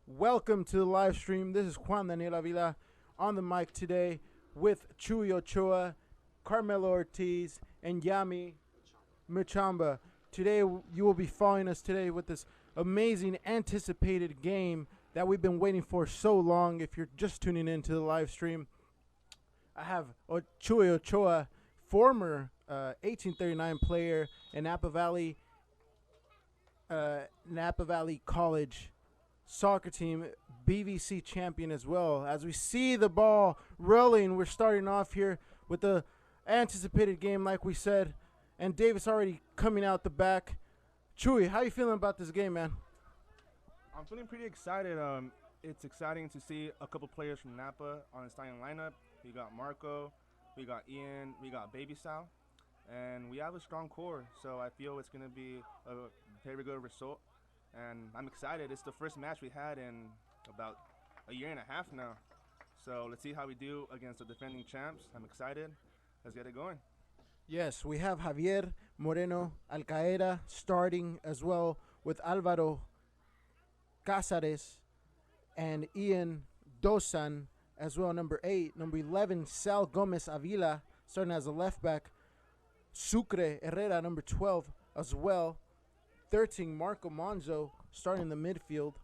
Welcome to the live stream. This is Juan Daniel Avila on the mic today with Chuy Ochoa, Carmelo Ortiz, and Yami Muchamba. Today, you will be following us today with this amazing anticipated game that we've been waiting for so long. If you're just tuning in to the live stream, I have Chuy Ochoa, former 1839 player and Napa Valley College soccer team, BVC champion as well. As we see the ball rolling, we're starting off here with the anticipated game, like we said, and Davis already coming out the back. Chuy, how you feeling about this game, man? I'm feeling pretty excited. It's exciting to see a couple players from Napa on the starting lineup. We got Marco, we got Ian, we got Baby Sal, and we have a strong core. So I feel it's going to be a very good result. And I'm excited. It's the first match we had in about a year and a half now. So let's see how we do against the defending champs. I'm excited. Let's get it going. Yes, we have Javier Moreno Alcaera starting as well with Alvaro Casares and Ian Dosan as well, number 8. Number 11, Sal Gomez Avila starting as a left back. Sucre Herrera, number 12 as well. 13, Marco Monzo starting in the midfield.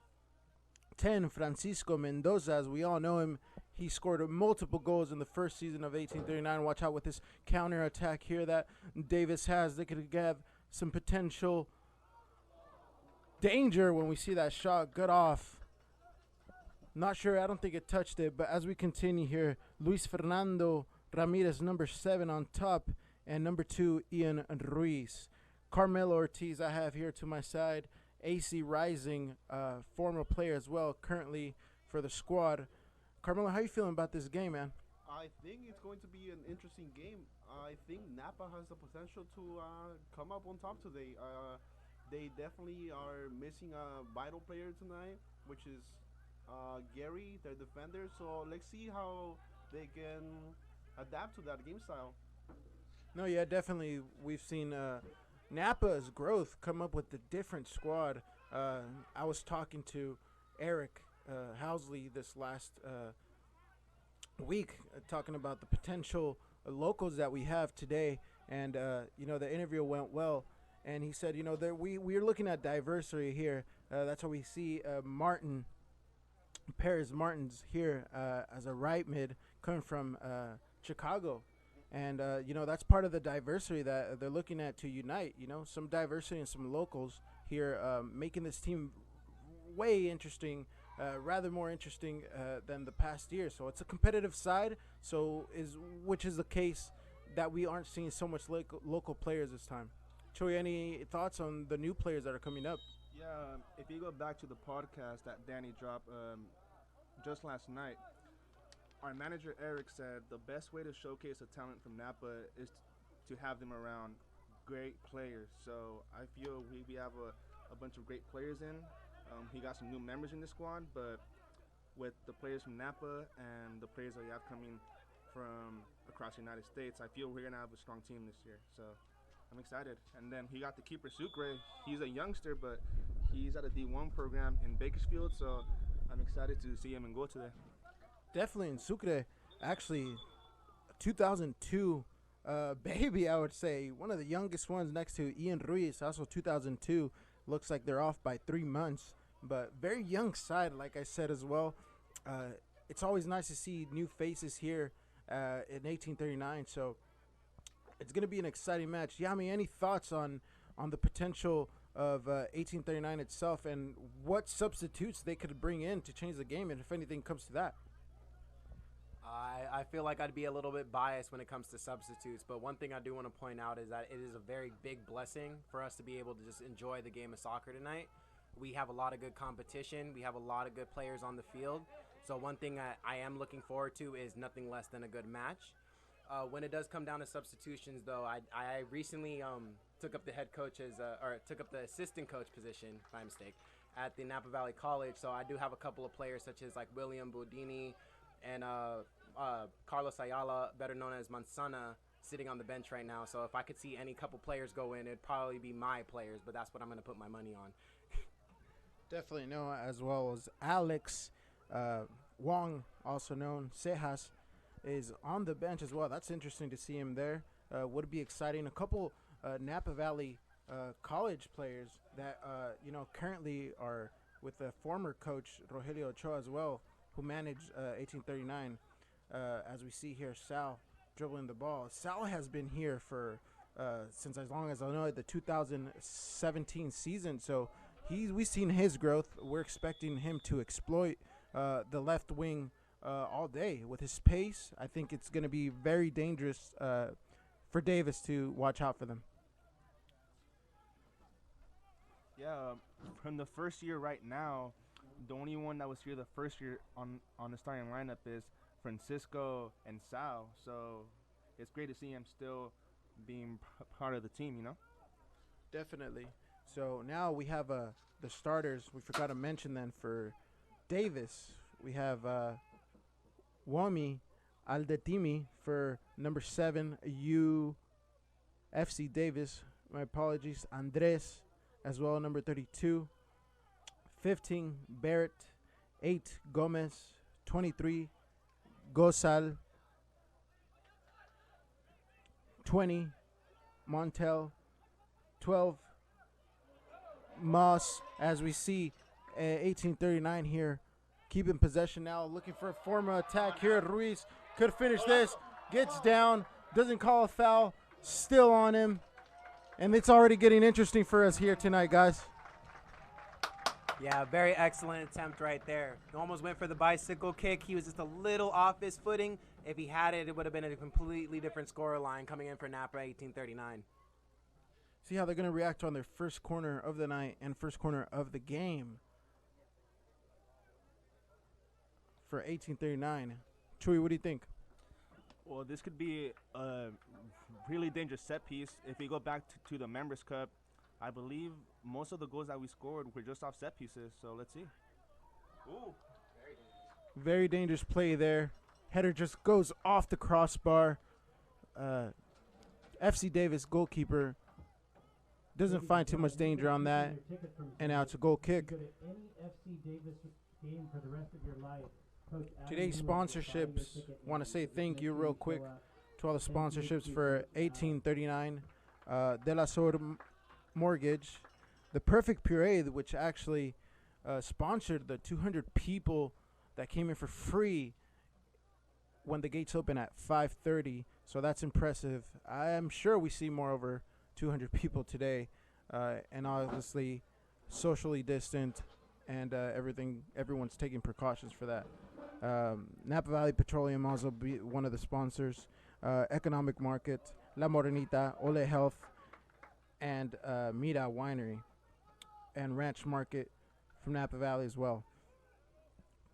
10, Francisco Mendoza, as we all know him. He scored multiple goals in the first season of 1839. Watch out with this counter attack here that Davis has. They could have some potential danger when we see that shot. Good off. Not sure. I don't think it touched it. But as we continue here, Luis Fernando Ramirez, number 7 on top. And number 2, Ian Ruiz. Carmelo Ortiz I have here to my side. AC Rising, former player as well, currently for the squad. Carmelo, how you feeling about this game, man? I think it's going to be an interesting game. I think Napa has the potential to come up on top today. They definitely are missing a vital player tonight, which is Gary, their defender. So let's see how they can adapt to that game style. No, yeah, definitely. We've seen Napa's growth come up with a different squad. I was talking to Eric Housley this last week, talking about the potential locals that we have today, and the interview went well. And he said, we're looking at diversity here. That's why we see Martin, Paris Martins here as a right mid coming from Chicago. And, that's part of the diversity that they're looking at to unite, some diversity and some locals here, making this team way interesting, rather more interesting than the past year. So it's a competitive side, which is the case that we aren't seeing so much local players this time. Choi, any thoughts on the new players that are coming up? Yeah, if you go back to the podcast that Danny dropped just last night, our manager Eric said the best way to showcase a talent from Napa is to have them around great players. So I feel we have a bunch of great players in. He got some new members in the squad, but with the players from Napa and the players that we have coming from across the United States, I feel we're going to have a strong team this year. So I'm excited. And then he got the keeper, Sucre. He's a youngster, but he's at a D1 program in Bakersfield, so I'm excited to see him in goal today. Definitely in Sucre, actually, 2002 baby, I would say. One of the youngest ones next to Ian Ruiz, also 2002. Looks like they're off by 3 months, but very young side, like I said as well. It's always nice to see new faces here in 1839, so it's going to be an exciting match. Yami, any thoughts on the potential of 1839 itself and what substitutes they could bring in to change the game, and if anything comes to that? I feel like I'd be a little bit biased when it comes to substitutes, but one thing I do want to point out is that it is a very big blessing for us to be able to just enjoy the game of soccer tonight. We have a lot of good competition. We have a lot of good players on the field. So one thing I am looking forward to is nothing less than a good match. When it does come down to substitutions, though, I recently took up the head coach took up the assistant coach position by mistake at the Napa Valley College. So I do have a couple of players such as like William Bodini and Carlos Ayala, better known as Mansana, sitting on the bench right now. So if I could see any couple players go in, it'd probably be my players, but that's what I'm going to put my money on. Definitely know, as well as Alex uh, Wong, also known Cejas, is on the bench as well. That's interesting to see him there. Would be exciting. A couple Napa Valley college players that currently are with the former coach Rogelio Ochoa as well, who managed 1839. As we see here, Sal dribbling the ball. Sal has been here for since as long as I know it, the 2017 season. So we've seen his growth. We're expecting him to exploit the left wing all day with his pace. I think it's going to be very dangerous for Davis to watch out for them. Yeah, from the first year right now, the only one that was here the first year on the starting lineup is Francisco and Sal. So it's great to see him still being part of the team, you know? Definitely. So now we have the starters. We forgot to mention then for Davis. We have Wami Aldetimi for number 7, UFC Davis. My apologies. Andres as well, number 32. 15, Barrett. 8, Gomez. 23, Gosal. 20, Montel. 12, Moss. As we see 1839 here, keeping possession now, looking for a form of attack here. Ruiz could finish this, gets down, doesn't call a foul, still on him. And it's already getting interesting for us here tonight, guys. Yeah, very excellent attempt right there. He almost went for the bicycle kick. He was just a little off his footing. If he had it, it would have been a completely different score line coming in for Napa 1839. See how they're going to react on their first corner of the night and first corner of the game for 1839. Chewy, what do you think? Well, this could be a really dangerous set piece. If we go back to the Members Cup, I believe most of the goals that we scored were just off set pieces. So let's see. Ooh. Very dangerous play there. Header just goes off the crossbar. FC Davis, goalkeeper, doesn't find too much danger on that. And now it's a goal kick. Today's sponsorships, want to say thank you real quick to all the sponsorships for 1839. De La Sur Mortgage, the Perfect Puree, which actually sponsored the 200 people that came in for free when the gates open at 5:30. So that's impressive. I am sure we see more over 200 people today, and obviously socially distant and everyone's taking precautions for that. Napa Valley Petroleum also be one of the sponsors. Economic Market, La Morenita, Ole Health, and Mira Winery and Ranch Market from Napa Valley as well.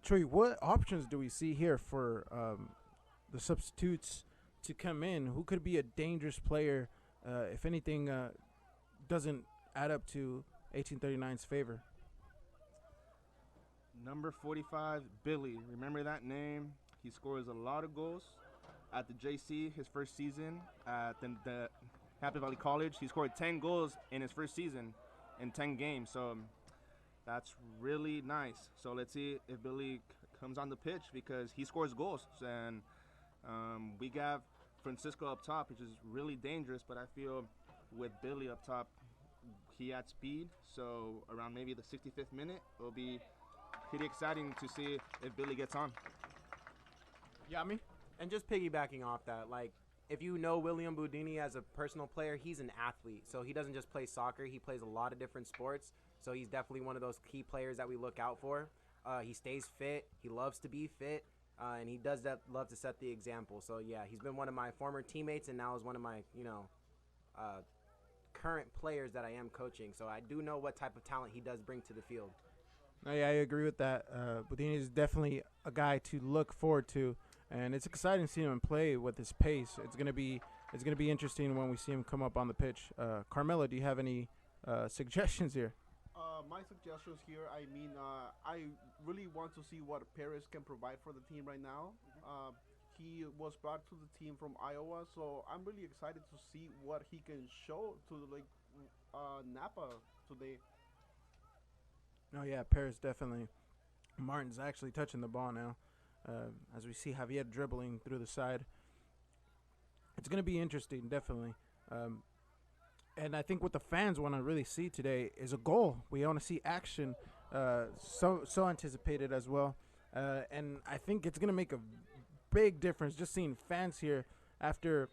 Troy, what options do we see here for the substitutes to come in? Who could be a dangerous player if anything doesn't add up to 1839's favor? Number 45, Billy. Remember that name? He scores a lot of goals. At the JC, his first season at the Happy Valley College, he scored 10 goals in his first season in 10 games. So that's really nice. So let's see if Billy comes on the pitch because he scores goals. And we got Francisco up top, which is really dangerous. But I feel with Billy up top, he had speed. So around maybe the 65th minute, it'll be pretty exciting to see if Billy gets on. Yami? And just piggybacking off that, like, if you know William Boudini as a personal player, he's an athlete. So he doesn't just play soccer. He plays a lot of different sports. So he's definitely one of those key players that we look out for. He stays fit. He loves to be fit. And he does love to set the example. So, yeah, he's been one of my former teammates and now is one of my, current players that I am coaching. So I do know what type of talent he does bring to the field. No, yeah, I agree with that. Boudini is definitely a guy to look forward to. And it's exciting to see him play with his pace. It's gonna be interesting when we see him come up on the pitch. Carmelo, do you have any suggestions here? My suggestions here, I really want to see what Perez can provide for the team right now. He was brought to the team from Iowa, so I'm really excited to see what he can show to Napa today. Oh yeah, Paris definitely. Martin's actually touching the ball now. As we see Javier dribbling through the side, it's going to be interesting, definitely. Um, and I think what the fans want to really see today is a goal. We want to see action, so anticipated as well. And I think it's going to make a big difference just seeing fans here after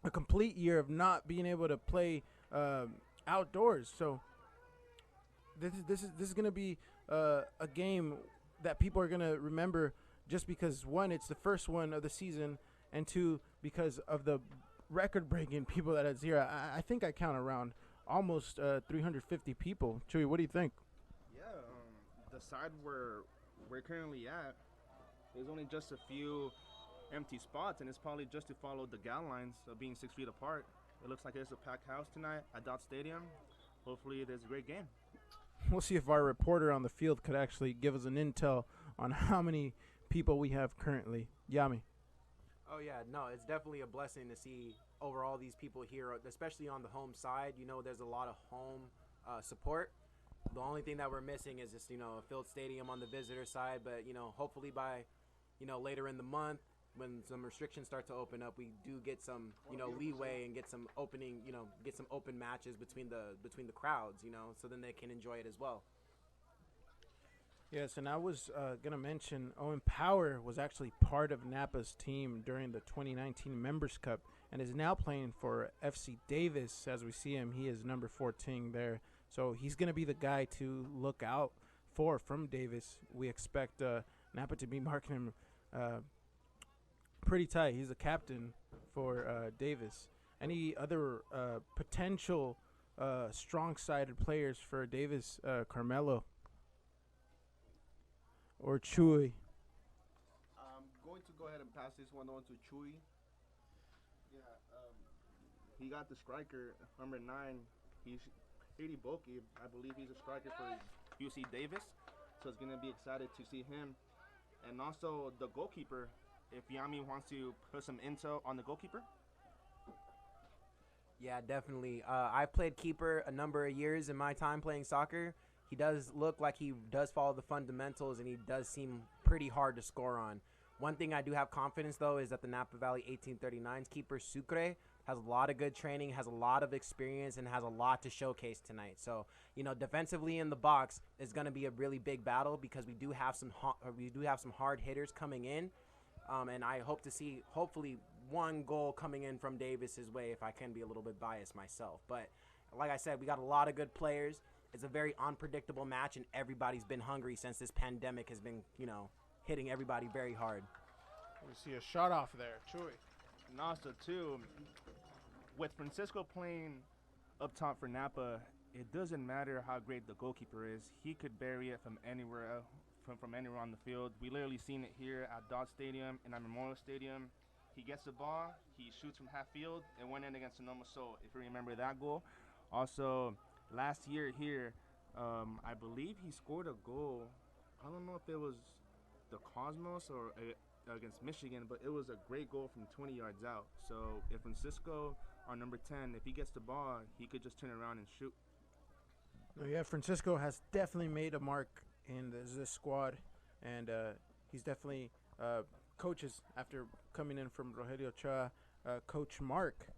a complete year of not being able to play outdoors. So this is going to be a game that people are going to remember just because one, it's the first one of the season, and two, because of the record-breaking people that it's here. I think I count around almost 350 people. Chewy, what do you think? Yeah, the side where we're currently at, there's only just a few empty spots, and it's probably just to follow the gal lines of being 6 feet apart. It looks like there's a packed house tonight at Dot Stadium. Hopefully, there's a great game. We'll see if our reporter on the field could actually give us an intel on how many people we have currently. Yami. Oh yeah, no, it's definitely a blessing to see over all these people here, especially on the home side. You know, there's a lot of home support. The only thing that we're missing is just a filled stadium on the visitor side. But hopefully by later in the month, when some restrictions start to open up, we do get some leeway and get some opening, get some open matches between the crowds, so then they can enjoy it as well. Yes, and I was going to mention Owen Power was actually part of Napa's team during the 2019 Members Cup and is now playing for FC Davis. As we see him, he is number 14 there. So he's going to be the guy to look out for from Davis. We expect Napa to be marking him pretty tight. He's a captain for Davis. Any other potential strong-sided players for Davis, Carmelo? Or Chewy. I'm going to go ahead and pass this one on to Chewy. Yeah, He got the striker, number 9. He's pretty bulky. I believe he's a striker for UC Davis. So it's going to be excited to see him. And also the goalkeeper, if Yami wants to put some intel on the goalkeeper. Yeah, definitely. I've played keeper a number of years in my time playing soccer. He does look like he does follow the fundamentals, and he does seem pretty hard to score on. One thing I do have confidence, though, is that the Napa Valley 1839's keeper, Sucre, has a lot of good training, has a lot of experience, and has a lot to showcase tonight. So, defensively in the box is going to be a really big battle because we do have some hard hitters coming in, and I hope to see, hopefully, one goal coming in from Davis's way if I can be a little bit biased myself. But like I said, we got a lot of good players. It's a very unpredictable match, and everybody's been hungry since this pandemic has been, hitting everybody very hard. We see a shot off there. Chewy. And also, too, with Francisco playing up top for Napa, it doesn't matter how great the goalkeeper is. He could bury it from anywhere from anywhere on the field. We literally seen it here at Dodge Stadium and at Memorial Stadium. He gets the ball, he shoots from half field, and went in against Sonoma Soul, if you remember that goal. Also, last year here, I believe he scored a goal. I don't know if it was the Cosmos or against Michigan, but it was a great goal from 20 yards out. So if Francisco, our number 10, if he gets the ball, he could just turn around and shoot. Oh, yeah, Francisco has definitely made a mark in this squad, and he's definitely coaches after coming in from Rogelio Cha. Coach Mark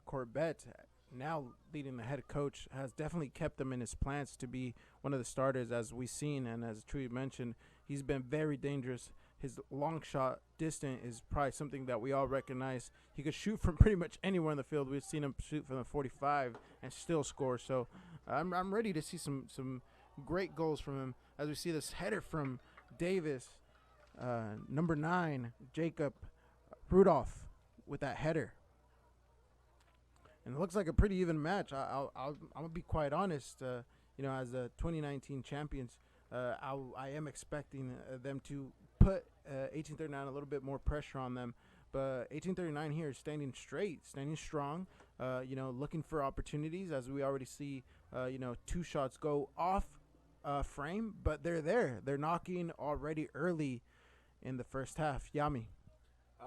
Corbett, now leading the head coach, has definitely kept him in his plans to be one of the starters, as we've seen, and as Truy mentioned, he's been very dangerous. His long shot distant is probably something that we all recognize. He could shoot from pretty much anywhere in the field. We've seen him shoot from the 45 and still score. So I'm ready to see some great goals from him, as we see this header from Davis, number 9, Jacob Rudolph, with that header. And it looks like a pretty even match. I'm gonna be quite honest. As the 2019 champions, I am expecting them to put 1839 a little bit more pressure on them. But 1839 here is standing straight, standing strong. Looking for opportunities, as we already see. 2 shots go off frame, but they're there. They're knocking already early in the first half. Yami.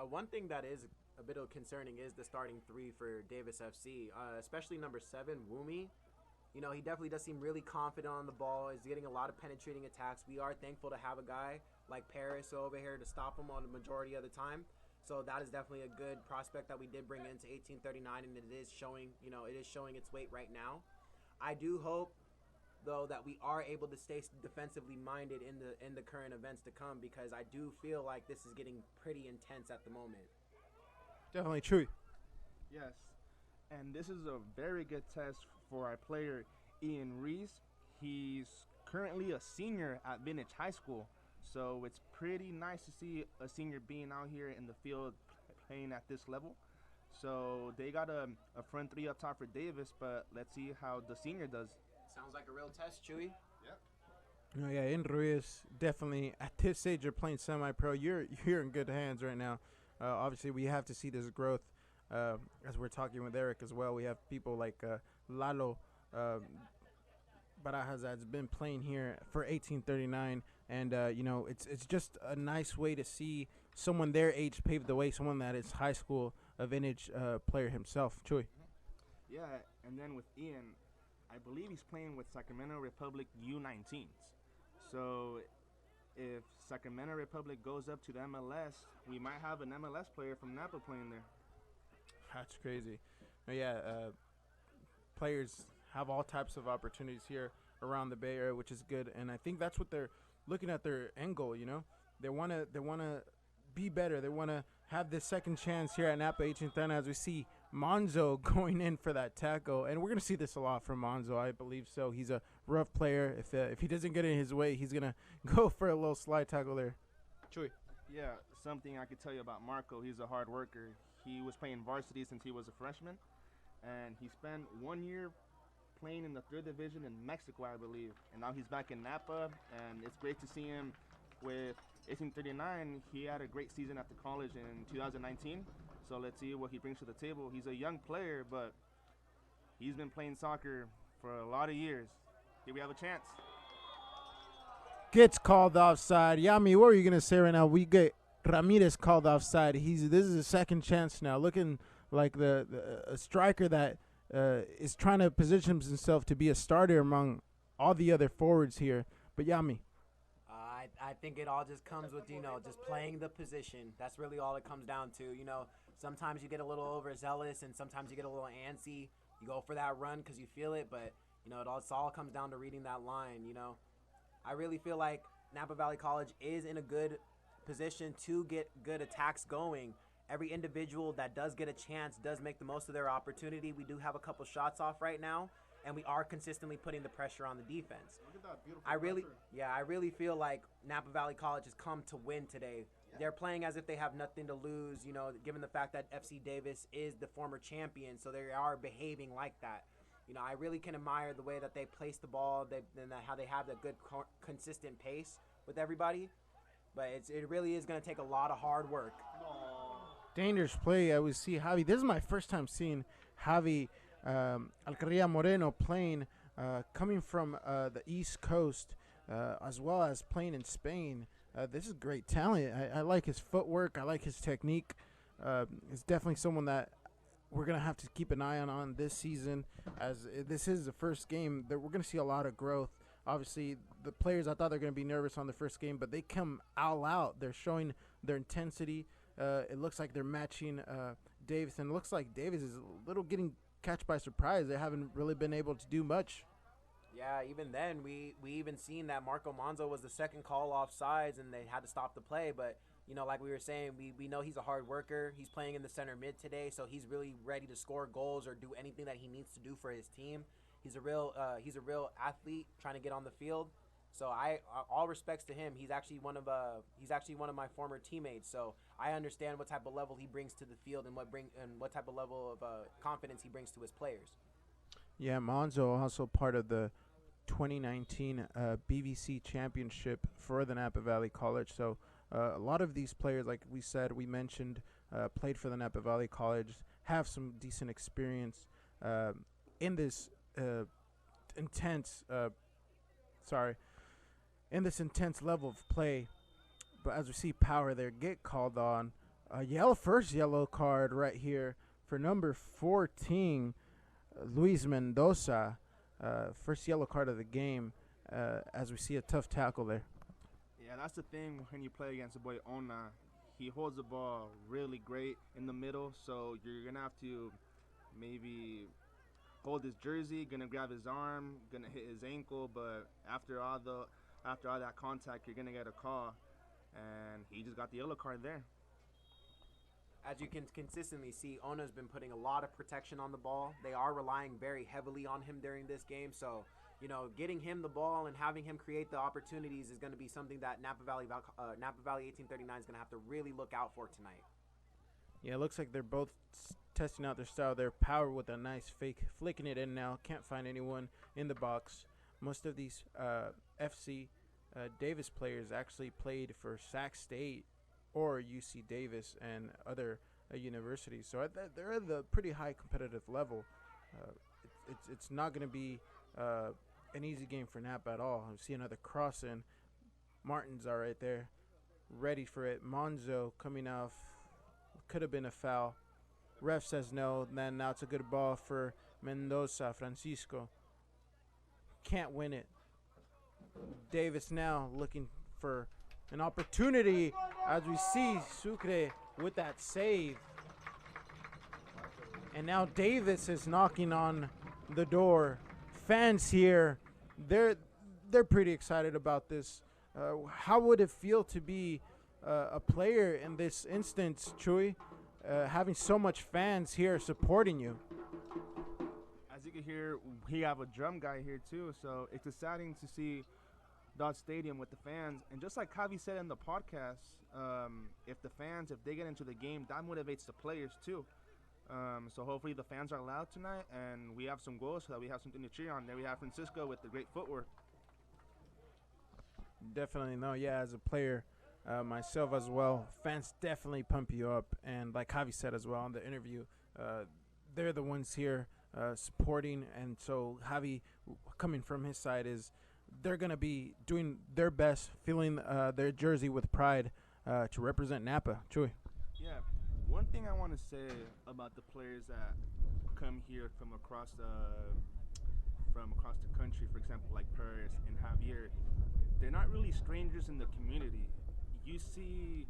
One thing that is a bit of concerning is the starting 3 for Davis FC, especially number 7, Wumi. He definitely does seem really confident on the ball. He's getting a lot of penetrating attacks. We are thankful to have a guy like Paris over here to stop him on the majority of the time. So that is definitely a good prospect that we did bring into 1839, and it is showing, its weight right now. I do hope, though, that we are able to stay defensively minded in the current events to come, because I do feel like this is getting pretty intense at the moment. Definitely true. Yes, and this is a very good test for our player Ian Reese. He's currently a senior at Vintage High School, so it's pretty nice to see a senior being out here in the field playing at this level. So they got a front three up top for Davis, but let's see how the senior does. Sounds like a real test, Chewy. Oh yeah, in Ruiz, definitely at this age you're playing semi-pro. You're in good hands right now. Obviously, we have to see this growth. As we're talking with Eric as well, we have people like Lalo Barajas that's been playing here for 1839, and it's just a nice way to see someone their age pave the way. Someone that is high school a vintage player himself, Chuy. Yeah, and then with Ian, I believe he's playing with Sacramento Republic U19s. So if Sacramento Republic goes up to the MLS, we might have an MLS player from Napa playing there. That's crazy. But yeah, players have all types of opportunities here around the Bay Area, which is good. And I think that's what they're looking at their end goal. They wanna be better. They wanna have this second chance here at Napa 1810, as we see Monzo going in for that tackle, and we're gonna see this a lot from Monzo, I believe so. He's a rough player. If he doesn't get in his way, he's gonna go for a little slide tackle there. Chuy. Yeah, something I could tell you about Marco, he's a hard worker. He was playing varsity since he was a freshman, and he spent 1 year playing in the 3rd division in Mexico, I believe. And now he's back in Napa, and it's great to see him with 1839. He had a great season at the college in 2019, so let's see what he brings to the table. He's a young player, but he's been playing soccer for a lot of years. Here we have a chance. Gets called offside. Yami, what are you gonna say right now? We get Ramirez called offside. This is a second chance now, looking like a striker that is trying to position himself to be a starter among all the other forwards here. But Yami, I think it all just comes with just playing the position. That's really all it comes down to. Sometimes you get a little overzealous, and sometimes you get a little antsy. You go for that run because you feel it, but it all comes down to reading that line. I really feel like Napa Valley College is in a good position to get good attacks going. Every individual that does get a chance does make the most of their opportunity. We do have a couple shots off right now, and we are consistently putting the pressure on the defense. Look at that beautiful I really feel like Napa Valley College has come to win today. Yeah. They're playing as if they have nothing to lose, given the fact that FC Davis is the former champion, so they are behaving like that. I really can admire the way that they place the ball, and how they have that good, consistent pace with everybody. But it really is going to take a lot of hard work. dangerous play. I would see Javi. This is my first time seeing Javi Alcarria Moreno playing, coming from the East Coast, as well as playing in Spain. This is great talent. I like his footwork. I like his technique. It's definitely someone that we're going to have to keep an eye on this season, as this is the first game that we're going to see a lot of growth. Obviously, the players, I thought they're going to be nervous on the first game, but they come all out. They're showing their intensity. It looks like they're matching Davis, and it looks like Davis is a little getting catch by surprise. They haven't really been able to do much. Yeah, even then, we even seen that Marco Monzo was the second call off sides, and they had to stop the play. But, like we were saying, we know he's a hard worker. He's playing in the center mid today, so he's really ready to score goals or do anything that he needs to do for his team. He's a real athlete trying to get on the field. So all respects to him. He's actually one of my former teammates. So I understand what type of level he brings to the field and what type of level of confidence he brings to his players. Yeah, Monzo also part of the 2019 BVC championship for the Napa Valley College. So a lot of these players, like we mentioned, played for the Napa Valley College, have some decent experience in this intense level of play. But as we see power there get called on, first yellow card right here for number 14, Luis Mendoza. First yellow card of the game, as we see a tough tackle there. Yeah, that's the thing when you play against the boy Ona. He holds the ball really great in the middle, so you're gonna have to maybe hold his jersey, gonna grab his arm, gonna hit his ankle, but after all that contact, you're gonna get a call, and he just got the yellow card there. As you can consistently see, Ona's been putting a lot of protection on the ball. They are relying very heavily on him during this game. So, getting him the ball and having him create the opportunities is going to be something that Napa Valley 1839 is going to have to really look out for tonight. Yeah, it looks like they're both testing out their style. Their power with a nice fake, flicking it in now. Can't find anyone in the box. Most of these FC Davis players actually played for Sac State or UC Davis and other universities. So they're at the pretty high competitive level. It's not going to be an easy game for Napa at all. I see another cross in. Martins are right there, ready for it. Monzo coming off. Could have been a foul. Ref says no. Then now it's a good ball for Mendoza. Francisco can't win it. Davis now looking for an opportunity as we see Sucre with that save. And now Davis is knocking on the door. Fans here, they're pretty excited about this. How would it feel to be a player in this instance, Chuy? Having so much fans here supporting you. As you can hear, we have a drum guy here too, so it's exciting to see Dodge Stadium with the fans. And just like Javi said in the podcast, if they get into the game, that motivates the players too. So hopefully the fans are loud tonight, and we have some goals so that we have something to cheer on. There we have Francisco with the great footwork. Definitely, no, yeah, as a player, myself as well, fans definitely pump you up. And like Javi said as well in the interview, they're the ones here supporting. And so Javi, coming from his side, is they're going to be doing their best, feeling their jersey with pride to represent Napa. Chuy. Yeah, one thing I want to say about the players that come here from across the country, for example, like Paris and Javier, they're not really strangers in the community. You see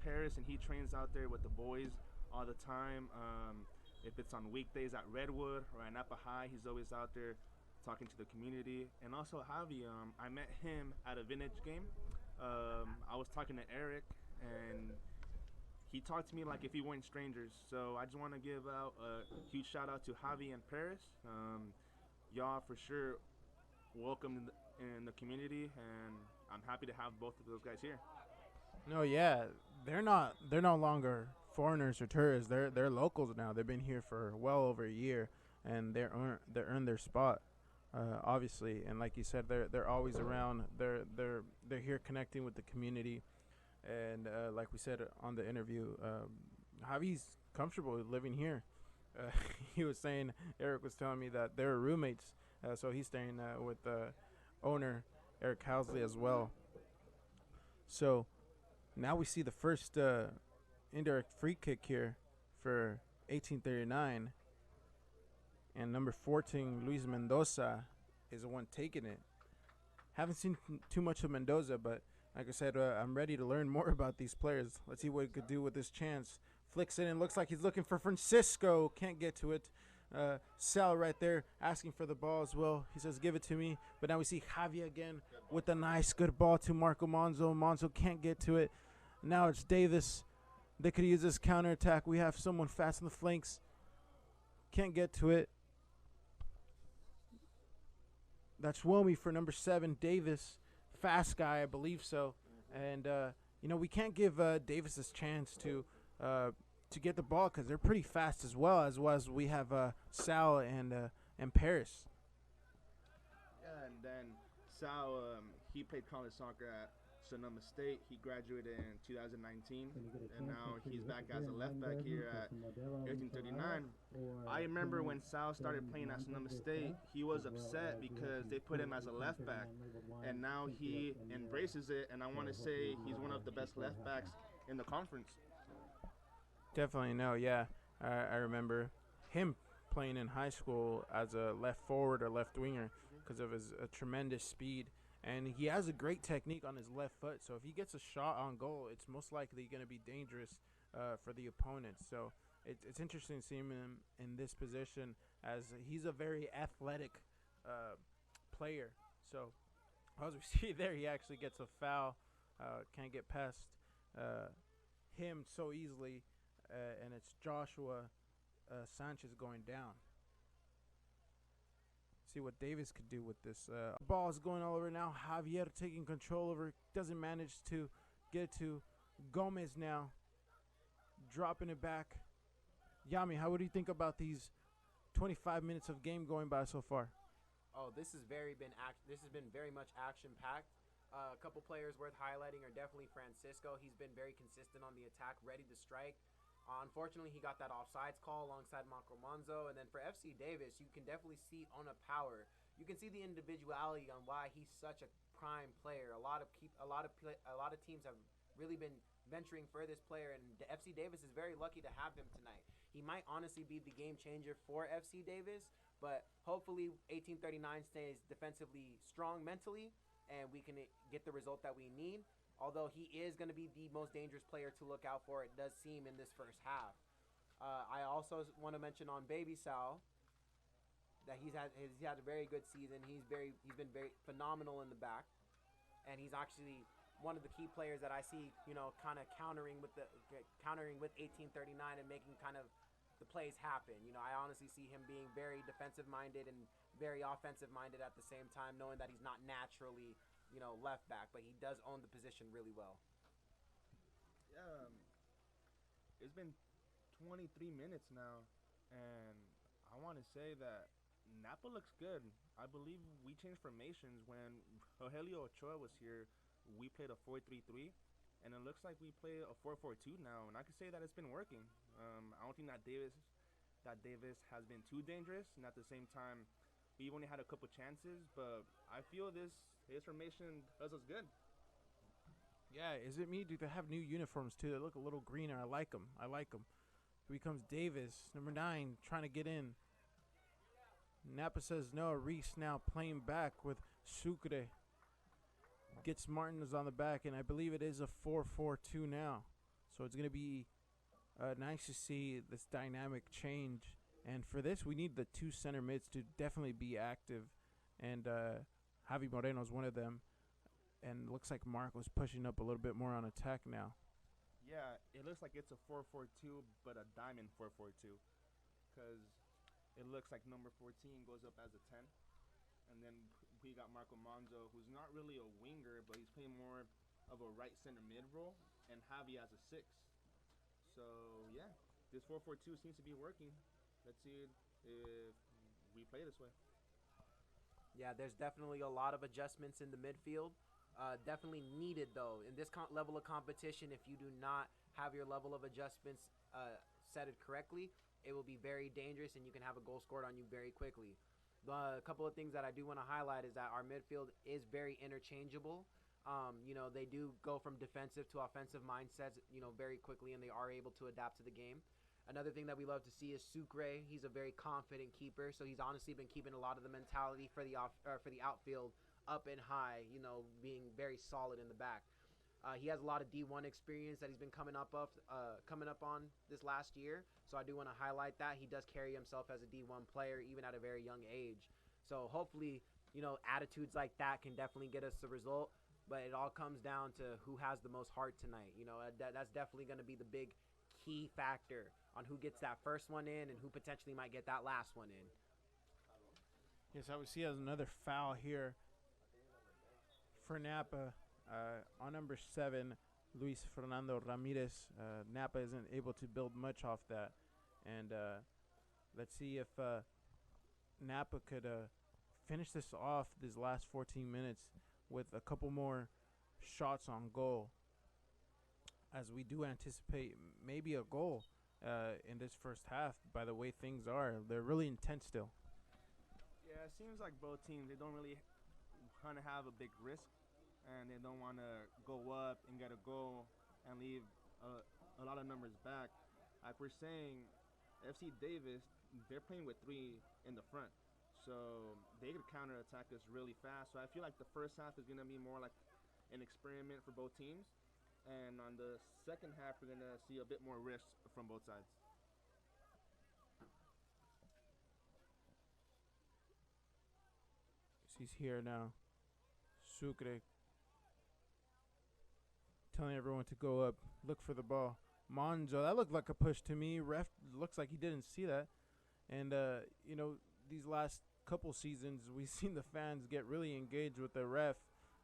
Paris, and he trains out there with the boys all the time. If it's on weekdays at Redwood or at Napa High, he's always out there talking to the community. And also Javi, I met him at a vintage game. I was talking to Eric, and he talked to me like if we weren't strangers. So I just want to give out a huge shout out to Javi and Paris. Y'all for sure welcome in the community, and I'm happy to have both of those guys here. No, yeah, they're no longer foreigners or tourists. They're locals now. They've been here for well over a year, and they earned their spot, obviously. And like you said, they're always around. They're here connecting with the community, and like we said on the interview, Javi's comfortable living here. He was saying, Eric was telling me that they're roommates, so he's staying with the owner Eric Housley as well. So now we see the first indirect free kick here for 1839. And number 14, Luis Mendoza, is the one taking it. Haven't seen too much of Mendoza, but like I said, I'm ready to learn more about these players. Let's see what he could do with this chance. Flicks it in. Looks like he's looking for Francisco. Can't get to it. Sal right there asking for the ball as well. He says, give it to me. But now we see Javi again with a nice, good ball to Marco Monzo. Monzo can't get to it. Now it's Davis. They could use this counterattack. We have someone fast in the flanks. Can't get to it. That's Womi for number 7, Davis. Fast guy, I believe so. And, we can't give Davis this chance to get the ball because they're pretty fast as well as we have Sal and Paris. Yeah, and then Sal, he played college soccer at Sonoma State. He graduated in 2019, and now he's back as a left back here at 1839. I remember when Sal started playing at Sonoma State, he was upset because they put him as a left back, and now he embraces it, and I want to say he's one of the best left backs in the conference. Definitely no, yeah. I remember him playing in high school as a left forward or left winger because of his tremendous speed. And he has a great technique on his left foot. So if he gets a shot on goal, it's most likely going to be dangerous for the opponent. So it's interesting seeing him in this position as he's a very athletic player. So as we see there, he actually gets a foul. Can't get past him so easily. And it's Joshua Sanchez going down. See what Davis could do with this. Ball is going all over now. Javier taking control over. Doesn't manage to get it to Gomez now. Dropping it back. Yami, how would you think about these 25 minutes of game going by so far? Oh, this has been very much action-packed. A couple players worth highlighting are definitely Francisco. He's been very consistent on the attack, ready to strike. Unfortunately, he got that offsides call alongside Marco Monzo. And then for FC Davis, you can definitely see on a power. You can see the individuality on why he's such a prime player. A lot of teams have really been venturing for this player, and FC Davis is very lucky to have him tonight. He might honestly be the game changer for FC Davis, but hopefully 1839 stays defensively strong mentally, and we can get the result that we need. Although he is going to be the most dangerous player to look out for, it does seem in this first half. I also want to mention on Baby Sal that he's had a very good season. He's been very phenomenal in the back, and he's actually one of the key players that I see, kind of countering with 1839 and making kind of the plays happen. I honestly see him being very defensive minded and very offensive minded at the same time, knowing that he's not naturally left back, but he does own the position really well. Yeah, it's been 23 minutes now, and I want to say that Napa looks good. I believe we changed formations when Rogelio Ochoa was here. We played a 4-3-3, and it looks like we play a 4-4-2 now, and I can say that it's been working. I don't think that Davis has been too dangerous, and at the same time, we've only had a couple chances, but I feel his formation does us good. Yeah, is it me? Do they have new uniforms too? They look a little greener. I like them. Here comes Davis, number 9, trying to get in. Napa says no. Reese now playing back with Sucre. Gets Martinez on the back, and I believe it is a 4-4-2 now. So it's going to be nice to see this dynamic change. And for this, we need the 2 center mids to definitely be active. And Javi Moreno is one of them. And looks like Marco's pushing up a little bit more on attack now. Yeah, it looks like it's a 4-4-2, but a diamond 4-4-2. Because it looks like number 14 goes up as a 10. And then we got Marco Monzo, who's not really a winger, but he's playing more of a right center mid role. And Javi as a 6. So, yeah, this 4-4-2 seems to be working. Let's see if we play this way. Yeah, there's definitely a lot of adjustments in the midfield. Definitely needed, though. In this level of competition, if you do not have your level of adjustments set it correctly, it will be very dangerous, and you can have a goal scored on you very quickly. A couple of things that I do want to highlight is that our midfield is very interchangeable. They do go from defensive to offensive mindsets, very quickly, and they are able to adapt to the game. Another thing that we love to see is Sucre. He's a very confident keeper, so he's honestly been keeping a lot of the mentality for the outfield up and high, being very solid in the back. He has a lot of D1 experience that he's been coming up on this last year, so I do want to highlight that. He does carry himself as a D1 player even at a very young age. So hopefully, attitudes like that can definitely get us the result, but it all comes down to who has the most heart tonight. That's definitely going to be the big key factor on who gets that first one in and who potentially might get that last one in. Yes, I would see as another foul here for Napa on number 7, Luis Fernando Ramirez. Napa isn't able to build much off that. And let's see if Napa could finish this off these last 14 minutes with a couple more shots on goal, as we do anticipate maybe a goal in this first half. By the way things are, they're really intense still. Yeah, it seems like both teams, they don't really want to have a big risk, and they don't want to go up and get a goal and leave a lot of numbers back. Like we're saying, FC Davis, they're playing with three in the front. So they could counterattack us really fast. So I feel like the first half is going to be more like an experiment for both teams. And on the second half, we're going to see a bit more risk from both sides. He's here now. Sucre telling everyone to go up, look for the ball. Monzo, that looked like a push to me. Ref looks like he didn't see that. And, these last couple seasons, we've seen the fans get really engaged with the ref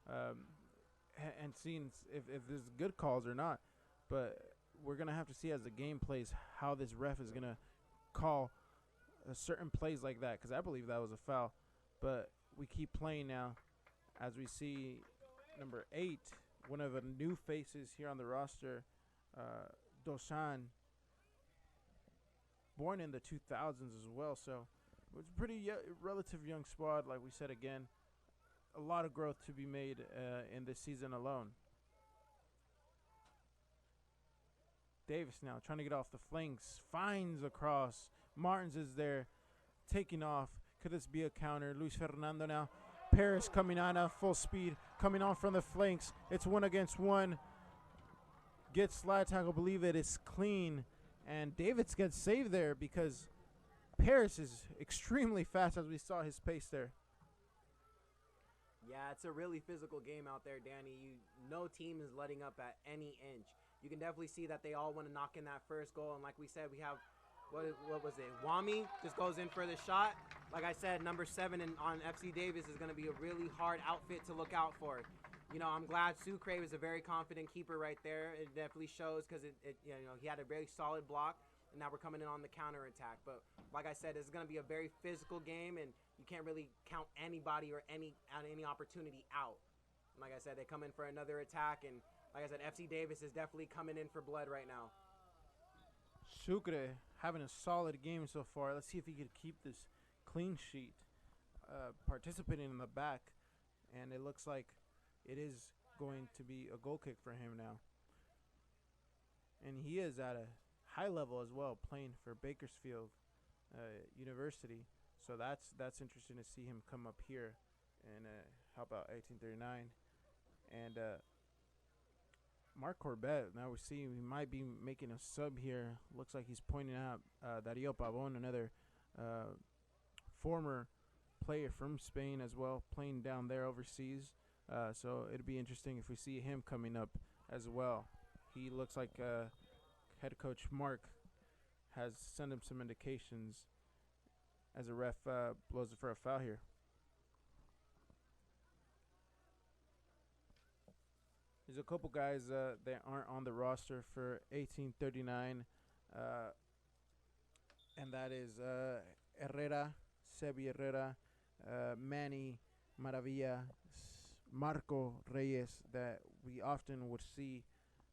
and seeing if there's good calls or not. But we're going to have to see as the game plays how this ref is going to call certain plays like that, because I believe that was a foul. But we keep playing now as we see number 8, one of the new faces here on the roster, Doshan, born in the 2000s as well. So it's a pretty relative young squad. Like we said again, a lot of growth to be made in this season alone. Davis now trying to get off the flanks, finds across. Martins is there, taking off. Could this be a counter? Luis Fernando now. Paris coming on at full speed, coming on from the flanks. It's 1 against 1. Gets slide tackle, believe it is clean. And Davids gets saved there because Paris is extremely fast, as we saw his pace there. Yeah, it's a really physical game out there, Danny. No team is letting up at any inch. You can definitely see that they all want to knock in that first goal. And like we said, we have, what was it? Wami just goes in for the shot. Like I said, number 7 on FC Davis is going to be a really hard outfit to look out for. I'm glad Sucre was a very confident keeper right there. It definitely shows because he had a very solid block, and now we're coming in on the counterattack. But like I said, it's going to be a very physical game, and you can't really count anybody or any opportunity out. And like I said, they come in for another attack, and like I said, FC Davis is definitely coming in for blood right now. Sucre having a solid game so far. Let's see if he could keep this clean sheet, participating in the back, and it looks like it is going to be a goal kick for him now. And he is at a high level as well, playing for Bakersfield University. So that's interesting to see him come up here and help out 1839. And Mark Corbett, now we see he might be making a sub here. Looks like he's pointing out Dario Pavon, another former player from Spain as well, playing down there overseas. So it'd be interesting if we see him coming up as well. He looks like head coach Mark has sent him some indications as a ref blows it for a foul here. There's a couple guys that aren't on the roster for 1839, and that is Herrera, Sebi Herrera, Manny Maravilla, Marco Reyes, that we often would see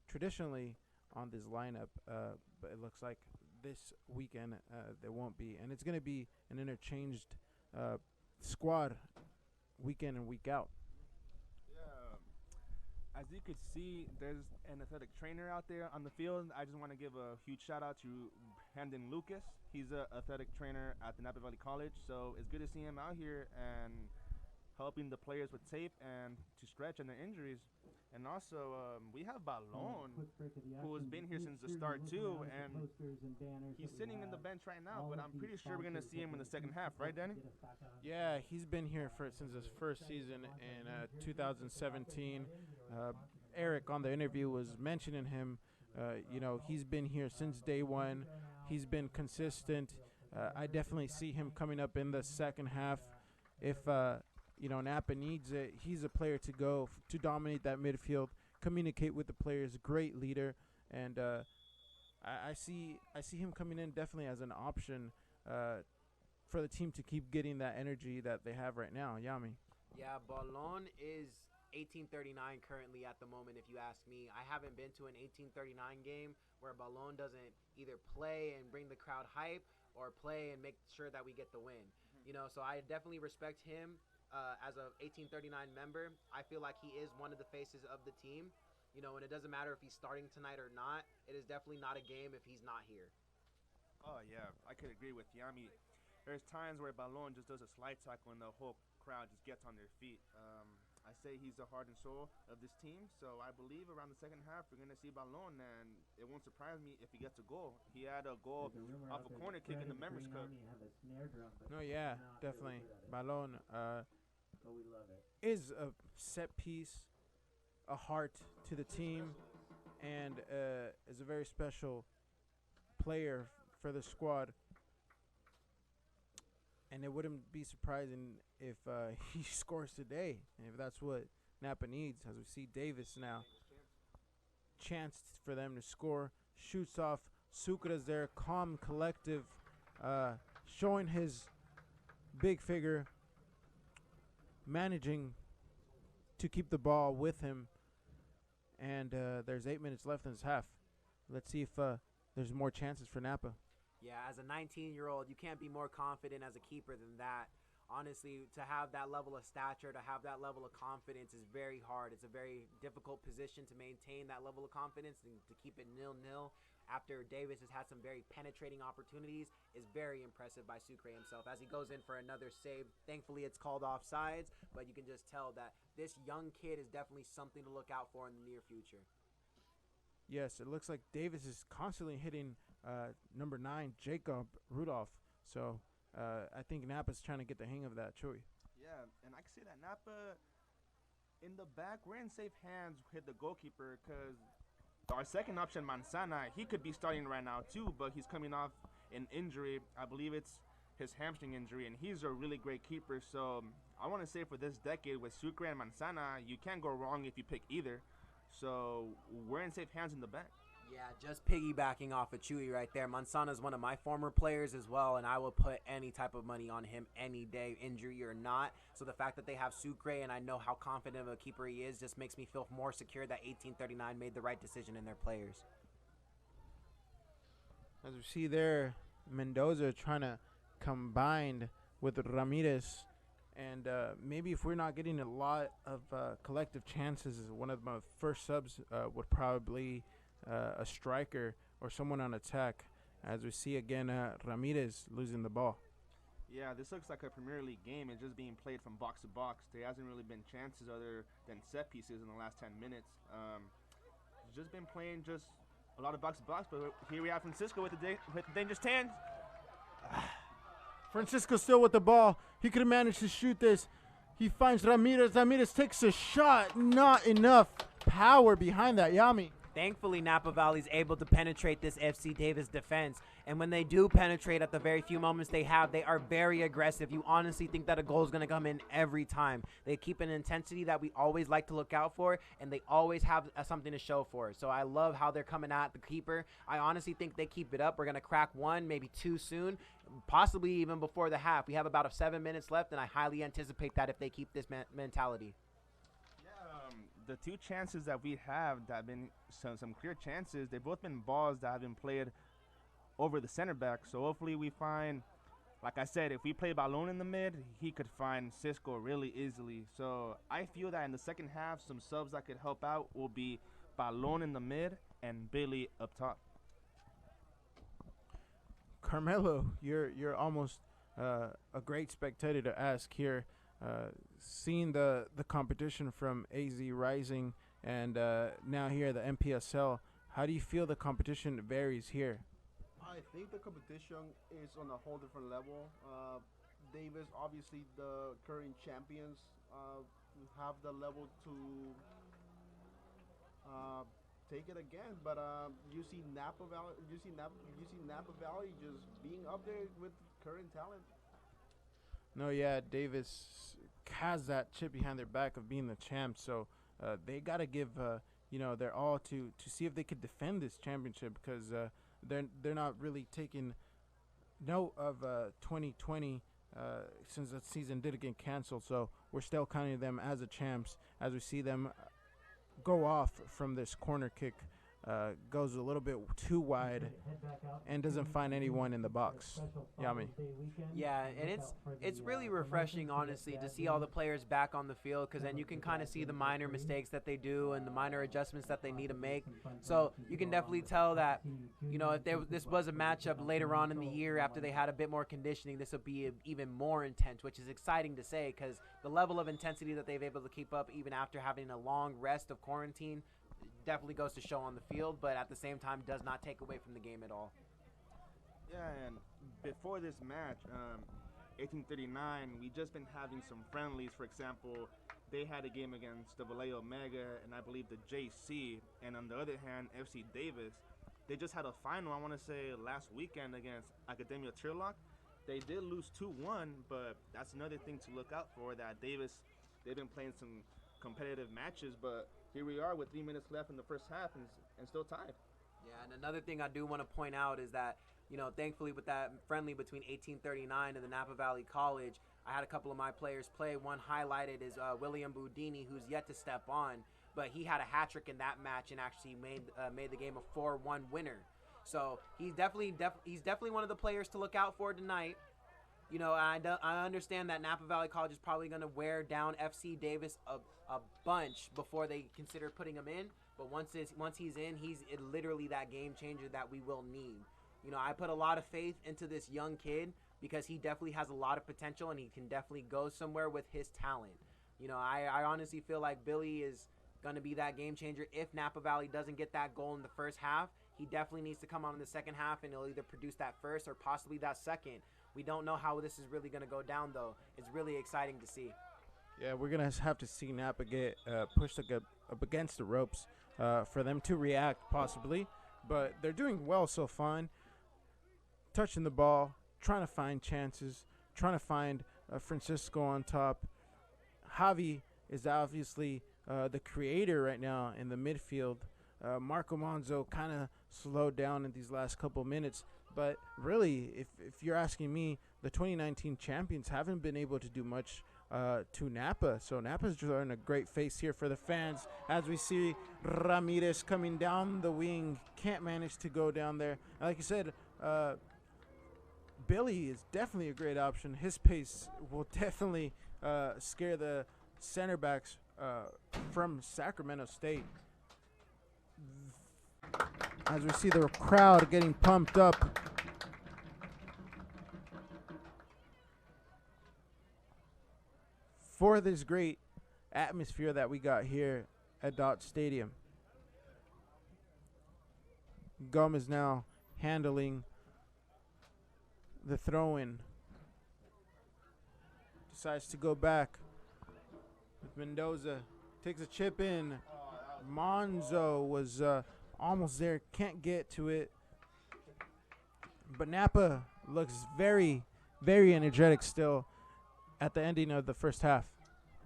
traditionally on this lineup, but it looks like this weekend there won't be. And it's going to be an interchanged squad week in and week out. As you could see, there's an athletic trainer out there on the field. I just want to give a huge shout out to Brandon Lucas. He's an athletic trainer at the Napa Valley College, so it's good to see him out here and helping the players with tape and to stretch and their injuries. And also, we have Balon, who has been here since the start too, and he's sitting in the bench right now, but I'm pretty sure we're going to see him in the second half, right, Danny? Yeah, he's been here since his first season in 2017. Eric on the interview was mentioning him. He's been here since day one. He's been consistent. I definitely see him coming up in the second half. If Napa needs it, he's a player to go to dominate that midfield, communicate with the players, great leader, and I see him coming in definitely as an option for the team to keep getting that energy that they have right now. Yami. Yeah, Balon is 1839 currently at the moment, if you ask me. I haven't been to an 1839 game where Balon doesn't either play and bring the crowd hype or play and make sure that we get the win. So I definitely respect him as a 1839 member. I feel like he is one of the faces of the team, and it doesn't matter if he's starting tonight or not. It is definitely not a game if he's not here. Oh yeah, I could agree with you. I mean, there's times where Balon just does a slide tackle and the whole crowd just gets on their feet. I say he's the heart and soul of this team, so I believe around the second half we're gonna see Balon, and it won't surprise me if he gets a goal. He had a goal off a corner kick in the Members Cup. No, yeah, definitely. Balon is a set piece, a heart to the team, and is a very special player for the squad. And it wouldn't be surprising if he scores today, if that's what Napa needs. As we see Davis now, chance for them to score, shoots off. Sucra's there, calm, collective, showing his big figure, managing to keep the ball with him. And there's 8 minutes left in this half. Let's see if there's more chances for Napa. Yeah, as a 19-year-old, you can't be more confident as a keeper than that. Honestly, to have that level of stature, to have that level of confidence is very hard. It's a very difficult position to maintain that level of confidence and to keep it 0-0 after Davis has had some very penetrating opportunities is very impressive by Sucre himself as he goes in for another save. Thankfully, it's called offsides, but you can just tell that this young kid is definitely something to look out for in the near future. Yes, it looks like Davis is constantly hitting number 9, Jacob Rudolph. So I think Napa's trying to get the hang of that, Chewy. Yeah, and I can see that Napa in the back, we're in safe hands. Hit the goalkeeper because our second option, Manzana, he could be starting right now too, but he's coming off an injury. I believe it's his hamstring injury, and he's a really great keeper. So I want to say for this decade with Sucre and Manzana, you can't go wrong if you pick either. So we're in safe hands in the back. Yeah, just piggybacking off of Chewy right there. Manzana is one of my former players as well, and I will put any type of money on him any day, injury or not. So the fact that they have Sucre and I know how confident of a keeper he is just makes me feel more secure that 1839 made the right decision in their players. As we see there, Mendoza trying to combine with Ramirez. And maybe if we're not getting a lot of collective chances, one of my first subs would probably a striker or someone on attack. As we see again, Ramirez losing the ball. Yeah, this looks like a Premier League game. It's just being played from box to box. There hasn't really been chances other than set pieces in the last 10 minutes. It's just been playing just a lot of box to box. But here we have Francisco with the dangerous 10. Francisco still with the ball. He could have managed to shoot this. He finds Ramirez. Ramirez takes a shot. Not enough power behind that, Yami. Thankfully, Napa Valley is able to penetrate this FC Davis defense. And when they do penetrate at the very few moments they have, they are very aggressive. You honestly think that a goal is going to come in every time. They keep an intensity that we always like to look out for, and they always have something to show for it. So I love how they're coming at the keeper. I honestly think they keep it up. We're going to crack one, maybe two soon, possibly even before the half. We have about 7 minutes left, and I highly anticipate that if they keep this mentality. The two chances that we have that have been some clear chances, they've both been balls that have been played over the center back. So hopefully we find, like I said, if we play Balon in the mid, he could find Cisco really easily. So I feel that in the second half, some subs that could help out will be Balon in the mid and Billy up top. Carmelo, you're almost a great spectator to ask here. Seeing the competition from AZ Rising and now here the MPSL, how do you feel the competition varies here? I think the competition is on a whole different level. Davis, obviously the current champions, have the level to take it again. But you see Napa Valley, Napa Valley just being up there with current talent. No, yeah, Davis has that chip behind their back of being the champ, so they got to give their all to see if they could defend this championship, because they're not really taking note of 2020 since that season did get canceled. So we're still counting them as the champs as we see them go off from this corner kick. goes a little bit too wide and doesn't find anyone in the box. Yami. Yeah, and it's really refreshing, honestly, to see all the players back on the field, because then you can kind of see the minor mistakes that they do and the minor adjustments that they need to make. So you can definitely tell that, you know, if this was a matchup later on in the year after they had a bit more conditioning, this will be even more intense, which is exciting to say, because the level of intensity that they've been able to keep up even after having a long rest of quarantine definitely goes to show on the field, but at the same time does not take away from the game at all. Yeah, and before this match, 1839, we just been having some friendlies. For example, they had a game against the Vallejo Omega and I believe the JC, and on the other hand, FC Davis. They just had a final, I want to say, last weekend against Academia Turlock. They did lose 2-1, but that's another thing to look out for, that Davis, they've been playing some competitive matches, but here we are with 3 minutes left in the first half and still tied. Yeah, and another thing I do want to point out is that, you know, thankfully with that friendly between 1839 and the Napa Valley College, I had a couple of my players play. One highlighted is William Boudini, who's yet to step on, but he had a hat trick in that match and actually made the game a 4-1 winner. So he's definitely one of the players to look out for tonight. You know, I understand that Napa Valley College is probably going to wear down FC Davis a bunch before they consider putting him in. But once he's in, he's literally that game changer that we will need. You know, I put a lot of faith into this young kid because he definitely has a lot of potential and he can definitely go somewhere with his talent. You know, I honestly feel like Billy is going to be that game changer. If Napa Valley doesn't get that goal in the first half, he definitely needs to come on in the second half and he'll either produce that first or possibly that second. We don't know how this is really going to go down, though. It's really exciting to see. Yeah, we're going to have to see Napa get pushed up against the ropes for them to react, possibly. But they're doing well so far. Touching the ball, trying to find chances, trying to find Francisco on top. Javi is obviously the creator right now in the midfield. Marco Monzo kind of slowed down in these last couple minutes. But really, if you're asking me, the 2019 champions haven't been able to do much to Napa. So Napa's drawing a great face here for the fans as we see Ramirez coming down the wing. Can't manage to go down there. And like you said, Billy is definitely a great option. His pace will definitely scare the center backs from Sacramento State. As we see the crowd getting pumped up. For this great atmosphere that we got here at Dot Stadium. Gomez now handling the throw-in. Decides to go back with Mendoza. Takes a chip in. Monzo was almost there. Can't get to it. But Napa looks very, very energetic still at the ending of the first half.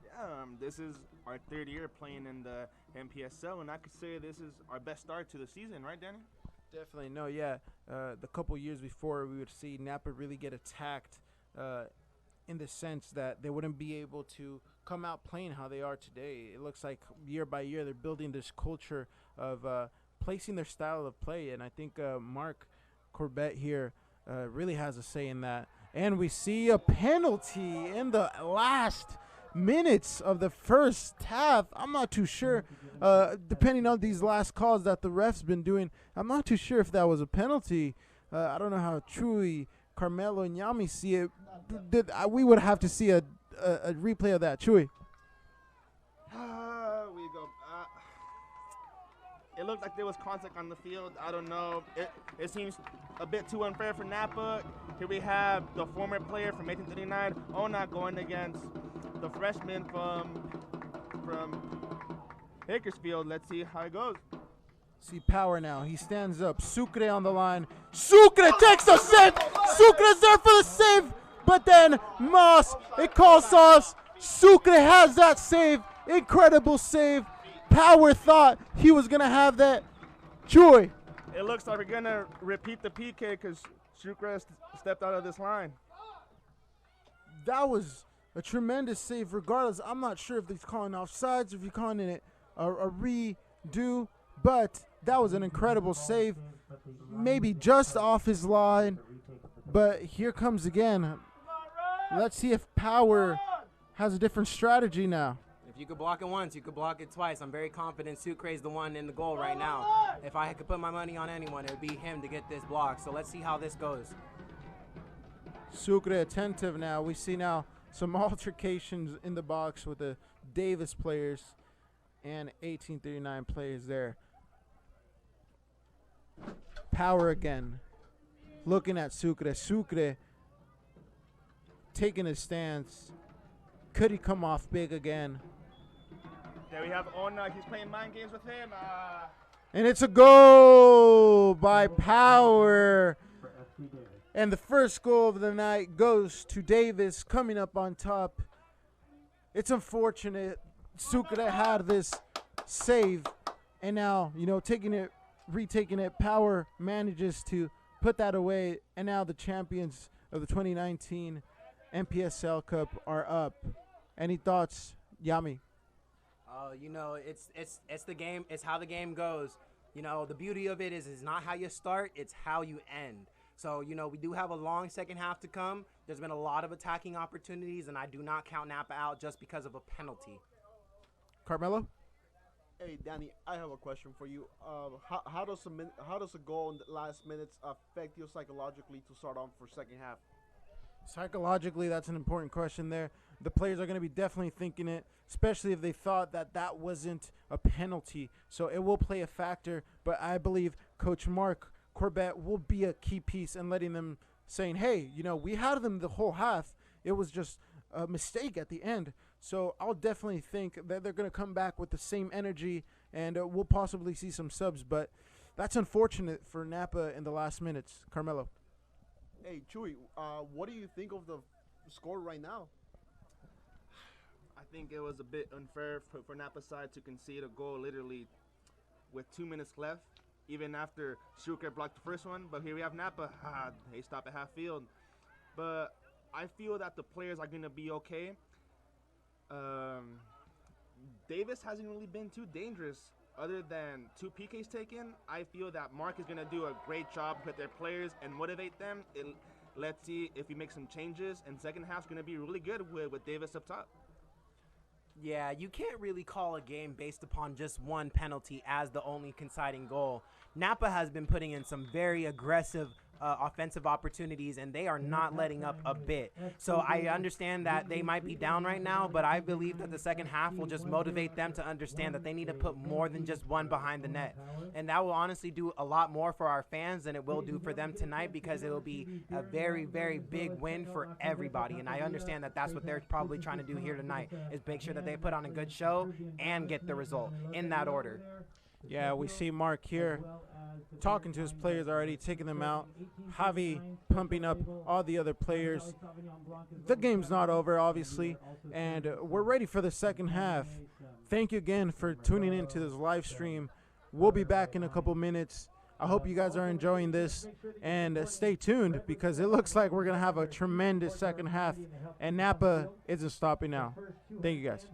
Yeah, this is our third year playing in the MPSL, and I could say this is our best start to the season, right, Danny? Definitely. No, yeah. The couple years before, we would see Napa really get attacked in the sense that they wouldn't be able to come out playing how they are today. It looks like year by year they're building this culture of placing their style of play, and I think Mark Corbett here really has a say in that. And we see a penalty in the last minutes of the first half. I'm not too sure, depending on these last calls that the ref's been doing, I'm not too sure if that was a penalty. I don't know how Chuy, Carmelo, and Yami see it. We would have to see a replay of that. Chuy. We go. It looked like there was contact on the field. I don't know. It seems a bit too unfair for Napa. Here we have the former player from 1839, Ona, going against the freshman from Bakersfield. Let's see how it goes. See power now. He stands up. Sucre on the line. Sucre takes the save. Sucre's there for the save. But then Moss, it calls off. Sucre has that save. Incredible save. Power thought he was going to have that. Joy. It looks like we're going to repeat the PK because Sucre stepped out of this line. That was a tremendous save. Regardless, I'm not sure if he's calling offsides, if he's calling it a redo. But That was an incredible save. Maybe just off his line. But here comes again. Let's see if Power has a different strategy now. If you could block it once, you could block it twice. I'm very confident Sucre is the one in the goal right now. If I could put my money on anyone, it would be him to get this block. So let's see how this goes. Sucre attentive now. We see now some altercations in the box with the Davis players and 1839 players there. Power again. Looking at Sucre. Sucre taking his stance. Could he come off big again? There we have Ona. He's playing mind games with him. And it's a goal by Power. And the first goal of the night goes to Davis coming up on top. It's unfortunate. Sucre had this save. And now, retaking it, Power manages to put that away. And now the champions of the 2019 NPSL Cup are up. Any thoughts, Yami? It's the game. It's how the game goes. The beauty of it is not how you start, it's how you end. So, we do have a long second half to come. There's been a lot of attacking opportunities, and I do not count Napa out just because of a penalty. Carmelo? Hey, Danny, I have a question for you. How does a goal in the last minutes affect you psychologically to start on for second half? Psychologically, that's an important question there. The players are going to be definitely thinking it, especially if they thought that wasn't a penalty. So it will play a factor, but I believe Coach Mark Corbett will be a key piece in letting them saying, hey, we had them the whole half. It was just a mistake at the end. So I'll definitely think that they're going to come back with the same energy, and we'll possibly see some subs. But that's unfortunate for Napa in the last minutes. Carmelo. Hey, Chewy, what do you think of the score right now? I think it was a bit unfair for Napa's side to concede a goal literally with 2 minutes left, even after Sucre blocked the first one. But here we have Napa. They stop at half field. But I feel that the players are going to be okay. Davis hasn't really been too dangerous. Other than 2 PKs taken, I feel that Mark is going to do a great job with their players and motivate them. Let's see if he makes some changes. And second half's going to be really good with Davis up top. Yeah, you can't really call a game based upon just one penalty as the only coinciding goal. Napa has been putting in some very aggressive offensive opportunities, and they are not letting up a bit. So I understand that they might be down right now, but I believe that the second half will just motivate them to understand that they need to put more than just one behind the net. And that will honestly do a lot more for our fans than it will do for them tonight, because it will be a very, very big win for everybody. And I understand that that's what they're probably trying to do here tonight, is make sure that they put on a good show and get the result in that order. Yeah, we see Mark here talking to his players already, taking them out. Javi pumping up all the other players. The game's not over, obviously, and we're ready for the second half. Thank you again for tuning in to this live stream. We'll be back in a couple minutes. I hope you guys are enjoying this, and stay tuned, because it looks like we're going to have a tremendous second half, and Napa isn't stopping now. Thank you, guys.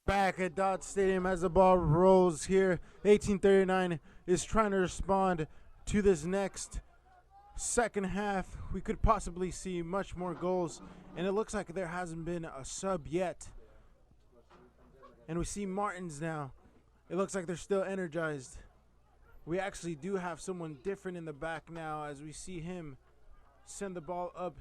Back at Dot Stadium as the ball rolls here. 1839 is trying to respond to this next second half. We could possibly see much more goals, and it looks like there hasn't been a sub yet. And we see Martins now. It looks like they're still energized. We actually do have someone different in the back now as we see him send the ball up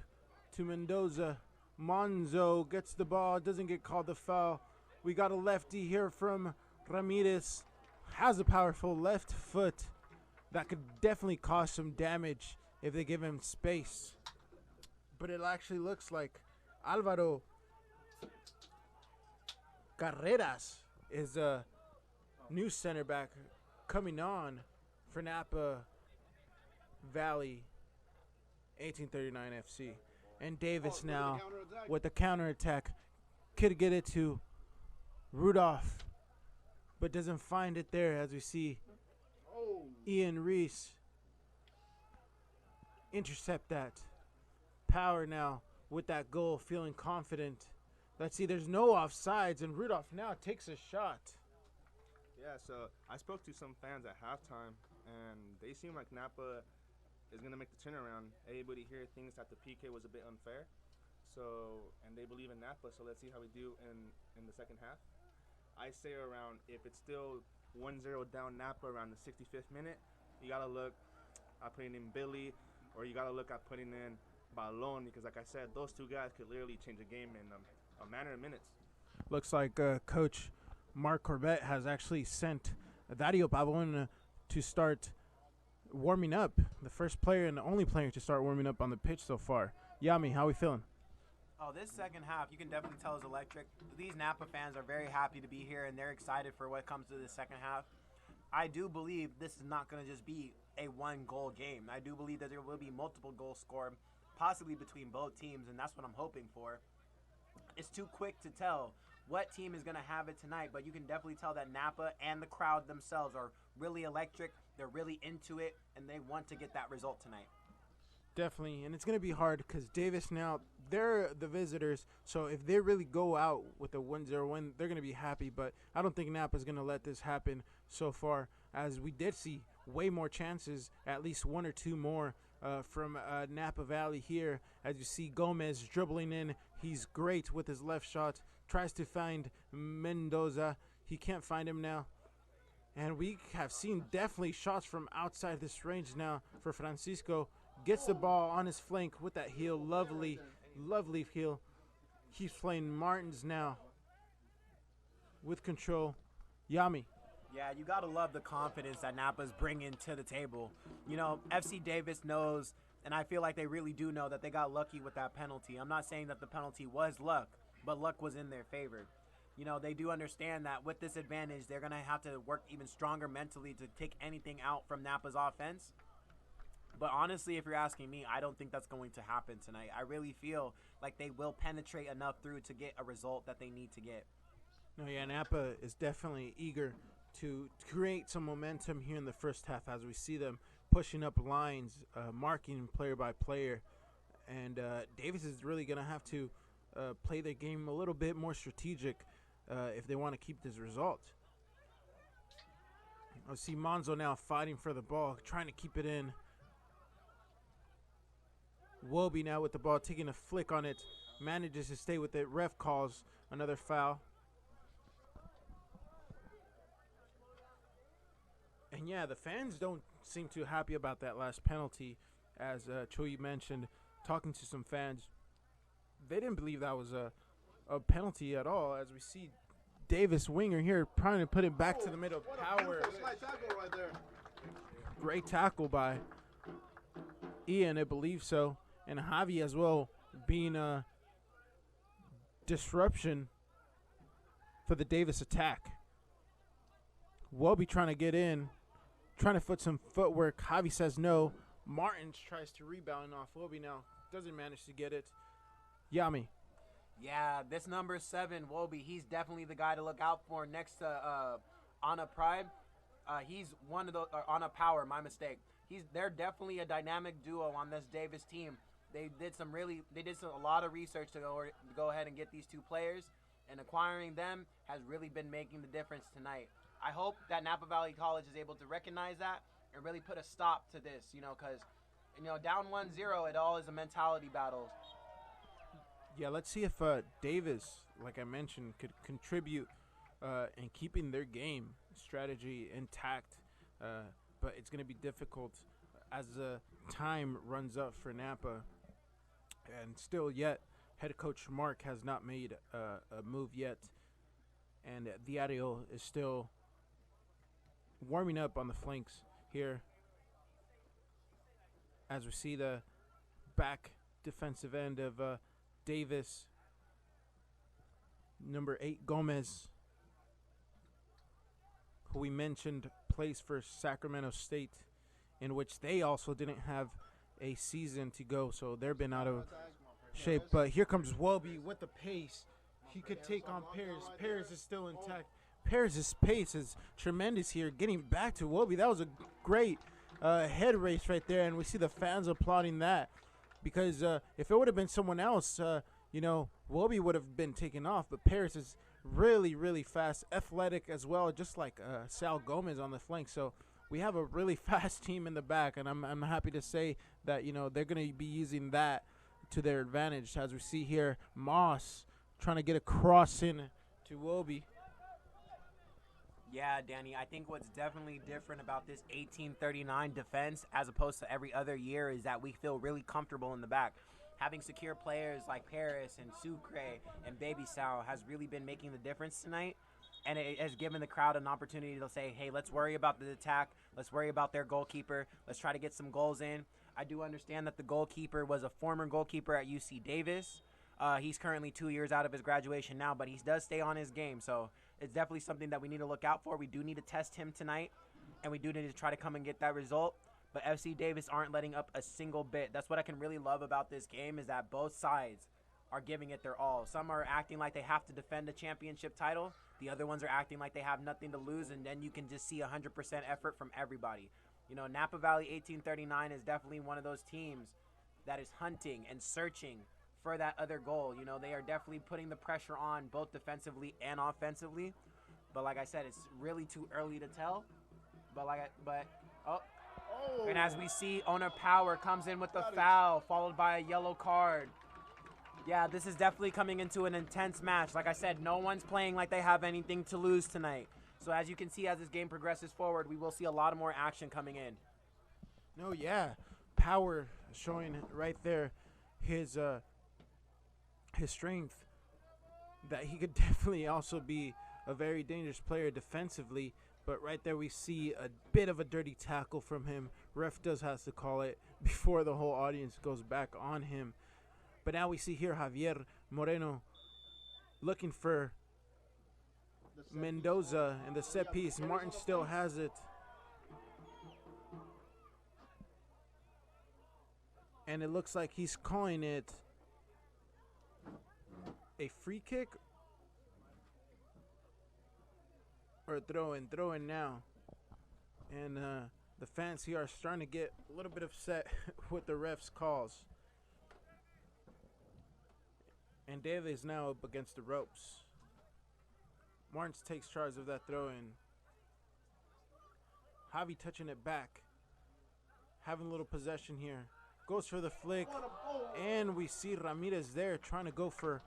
to Mendoza. Monzo gets the ball, doesn't get called the foul. We got a lefty here from Ramirez. Has a powerful left foot that could definitely cause some damage if they give him space. But it actually looks like Alvaro Carreras is a new center back coming on for Napa Valley 1839 FC. And Davis now with the counterattack. Could get it to Rudolph, but doesn't find it there as we see Ian Reese intercept that. Power now with that goal, feeling confident. Let's see, there's no offsides, and Rudolph now takes a shot. Yeah, so I spoke to some fans at halftime, and they seem like Napa is going to make the turnaround. Everybody here thinks that the PK was a bit unfair, and they believe in Napa, so let's see how we do in the second half. I say around, if it's still 1-0 down Napa around the 65th minute, you got to look at putting in Billy, or you got to look at putting in Balon, because like I said, those two guys could literally change a game in a matter of minutes. Looks like Coach Mark Corbett has actually sent Dario Pavon to start warming up. The first player and the only player to start warming up on the pitch so far. Yami, how we feeling? Oh, this second half, you can definitely tell is electric. These Napa fans are very happy to be here, and they're excited for what comes to the second half. I do believe this is not going to just be a one-goal game. I do believe that there will be multiple goals scored, possibly between both teams, and that's what I'm hoping for. It's too quick to tell what team is going to have it tonight, but you can definitely tell that Napa and the crowd themselves are really electric. They're really into it, and they want to get that result tonight. Definitely, and it's going to be hard because Davis now, they're the visitors, so if they really go out with a 1-0 win, they're going to be happy, but I don't think Napa's going to let this happen so far, as we did see way more chances, at least one or two more from Napa Valley here, as you see Gomez dribbling in. He's great with his left shot, tries to find Mendoza. He can't find him now. And we have seen definitely shots from outside this range now for Francisco. Gets the ball on his flank with that heel. Lovely heel. He's playing Martins now with control. Yami. Yeah, you got to love the confidence that Napa's bringing to the table. You know, FC Davis knows, and I feel like they really do know, that they got lucky with that penalty. I'm not saying that the penalty was luck, but luck was in their favor. You know, they do understand that with this advantage, they're going to have to work even stronger mentally to take anything out from Napa's offense. But honestly, if you're asking me, I don't think that's going to happen tonight. I really feel like they will penetrate enough through to get a result that they need to get. No, yeah, Napa is definitely eager to create some momentum here in the first half as we see them pushing up lines, marking player by player. And Davis is really going to have to play their game a little bit more strategic if they want to keep this result. I see Monzo now fighting for the ball, trying to keep it in. Wobi now with the ball, taking a flick on it, manages to stay with it. Ref calls another foul. And yeah, the fans don't seem too happy about that last penalty. As Choi mentioned, talking to some fans, they didn't believe that was a penalty at all. As we see Davis Winger here trying to put it back to the middle. Power. Great tackle by Ian, I believe so. And Javi as well, being a disruption for the Davis attack. Welby trying to get in, trying to put some footwork. Javi says no. Martins tries to rebound off Welby now. Doesn't manage to get it. Yami. Yeah, this number 7, Wobi, he's definitely the guy to look out for next to Anna Pride. He's one of the Anna Power, my mistake. They're definitely a dynamic duo on this Davis team. They did a lot of research to go ahead and get these two players, And acquiring them has really been making the difference tonight. I hope that Napa Valley College is able to recognize that and really put a stop to this, because, down 1-0, it all is a mentality battle. Yeah, let's see if Davis, like I mentioned, could contribute in keeping their game strategy intact. But it's going to be difficult as the time runs up for Napa. And still yet, head coach Mark has not made a move yet. And Diario is still warming up on the flanks here. As we see the back defensive end of Davis, number 8 Gomez, who we mentioned plays for Sacramento State, in which they also didn't have a season to go, so they've been out of shape. But here comes Welby with the pace. He could take on Paris. Paris is still intact. Paris' pace is tremendous here. Getting back to Welby, that was a great head race right there, and we see the fans applauding that, because if it would have been someone else, Welby would have been taken off. But Paris is really, really fast, athletic as well, just like Sal Gomez on the flank. So we have a really fast team in the back, and I'm happy to say that they're going to be using that to their advantage. As we see here, Moss trying to get a cross in to Welby. Yeah, Danny, I think what's definitely different about this 1839 defense as opposed to every other year is that we feel really comfortable in the back. Having secure players like Paris and Sucre and Baby Sal has really been making the difference tonight. And it has given the crowd an opportunity to say, hey, let's worry about the attack. Let's worry about their goalkeeper. Let's try to get some goals in. I do understand that the goalkeeper was a former goalkeeper at UC Davis. He's currently 2 years out of his graduation now, but he does stay on his game. So it's definitely something that we need to look out for. We do need to test him tonight, and we do need to try to come and get that result. But FC Davis aren't letting up a single bit. That's what I can really love about this game, is that both sides are giving it their all. Some are acting like they have to defend the championship title. The other ones are acting like they have nothing to lose, and then you can just see 100% effort from everybody. Napa Valley 1839 is definitely one of those teams that is hunting and searching for that other goal. They are definitely putting the pressure on both defensively and offensively. But like I said, it's really too early to tell. And as we see, Owner Power comes in with the foul, followed by a yellow card. Yeah, this is definitely coming into an intense match. Like I said, no one's playing like they have anything to lose tonight. So as you can see, as this game progresses forward, we will see a lot more action coming in. No, yeah. Power showing right there his strength, that he could definitely also be a very dangerous player defensively. But right there we see a bit of a dirty tackle from him. Ref does have to call it before the whole audience goes back on him. But now we see here Javier Moreno looking for Mendoza in the set piece. Martin still has it. And it looks like he's calling it a free kick or a throw in now. And the fans here are starting to get a little bit upset with the ref's calls. And David is now up against the ropes. Martins takes charge of that throw in. Javi touching it back. Having a little possession here. Goes for the flick. And we see Ramirez there trying to go for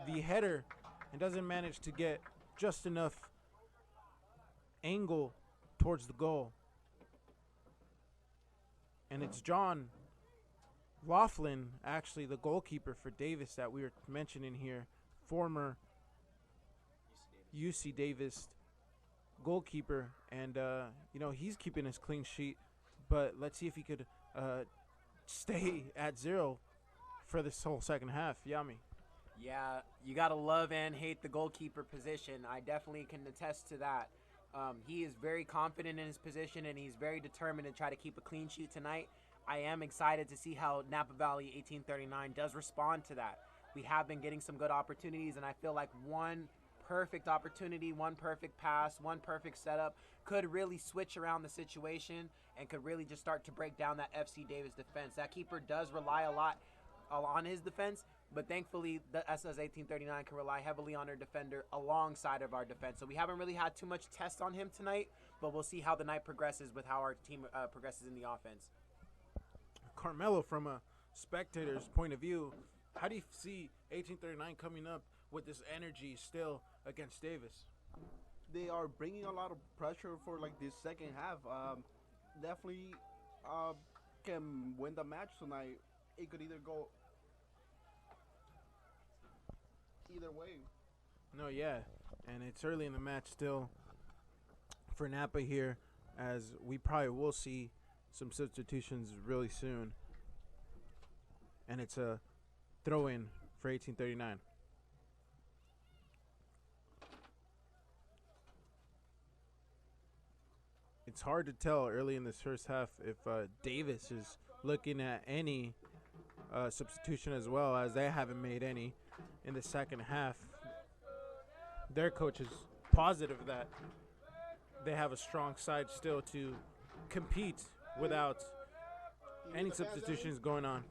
the header. And doesn't manage to get just enough angle towards the goal. And it's John Laughlin, actually the goalkeeper for Davis that we were mentioning here. Former UC Davis goalkeeper. And, he's keeping his clean sheet. But let's see if he could stay at 0 for this whole second half. Yami. Yeah, you got to love and hate the goalkeeper position. I definitely can attest to that. He is very confident in his position, and he's very determined to try to keep a clean sheet tonight. I am excited to see how Napa Valley 1839 does respond to that. We have been getting some good opportunities, and I feel like one perfect opportunity, one perfect pass, one perfect setup could really switch around the situation and could really just start to break down that FC Davis defense. That keeper does rely a lot on his defense, But thankfully, the SS 1839 can rely heavily on our defender alongside of our defense. So we haven't really had too much test on him tonight, but we'll see how the night progresses with how our team progresses in the offense. Carmelo, from a spectator's point of view, how do you see 1839 coming up with this energy still against Davis? They are bringing a lot of pressure for like this second half. Definitely can win the match tonight. It could either go either way. No, yeah, and it's early in the match still for Napa here, as we probably will see some substitutions really soon. And it's a throw-in for 1839. It's hard to tell early in this first half if Davis is looking at any substitution, as well as they haven't made any in the second half. Their coach is positive that they have a strong side still to compete without any substitutions going on.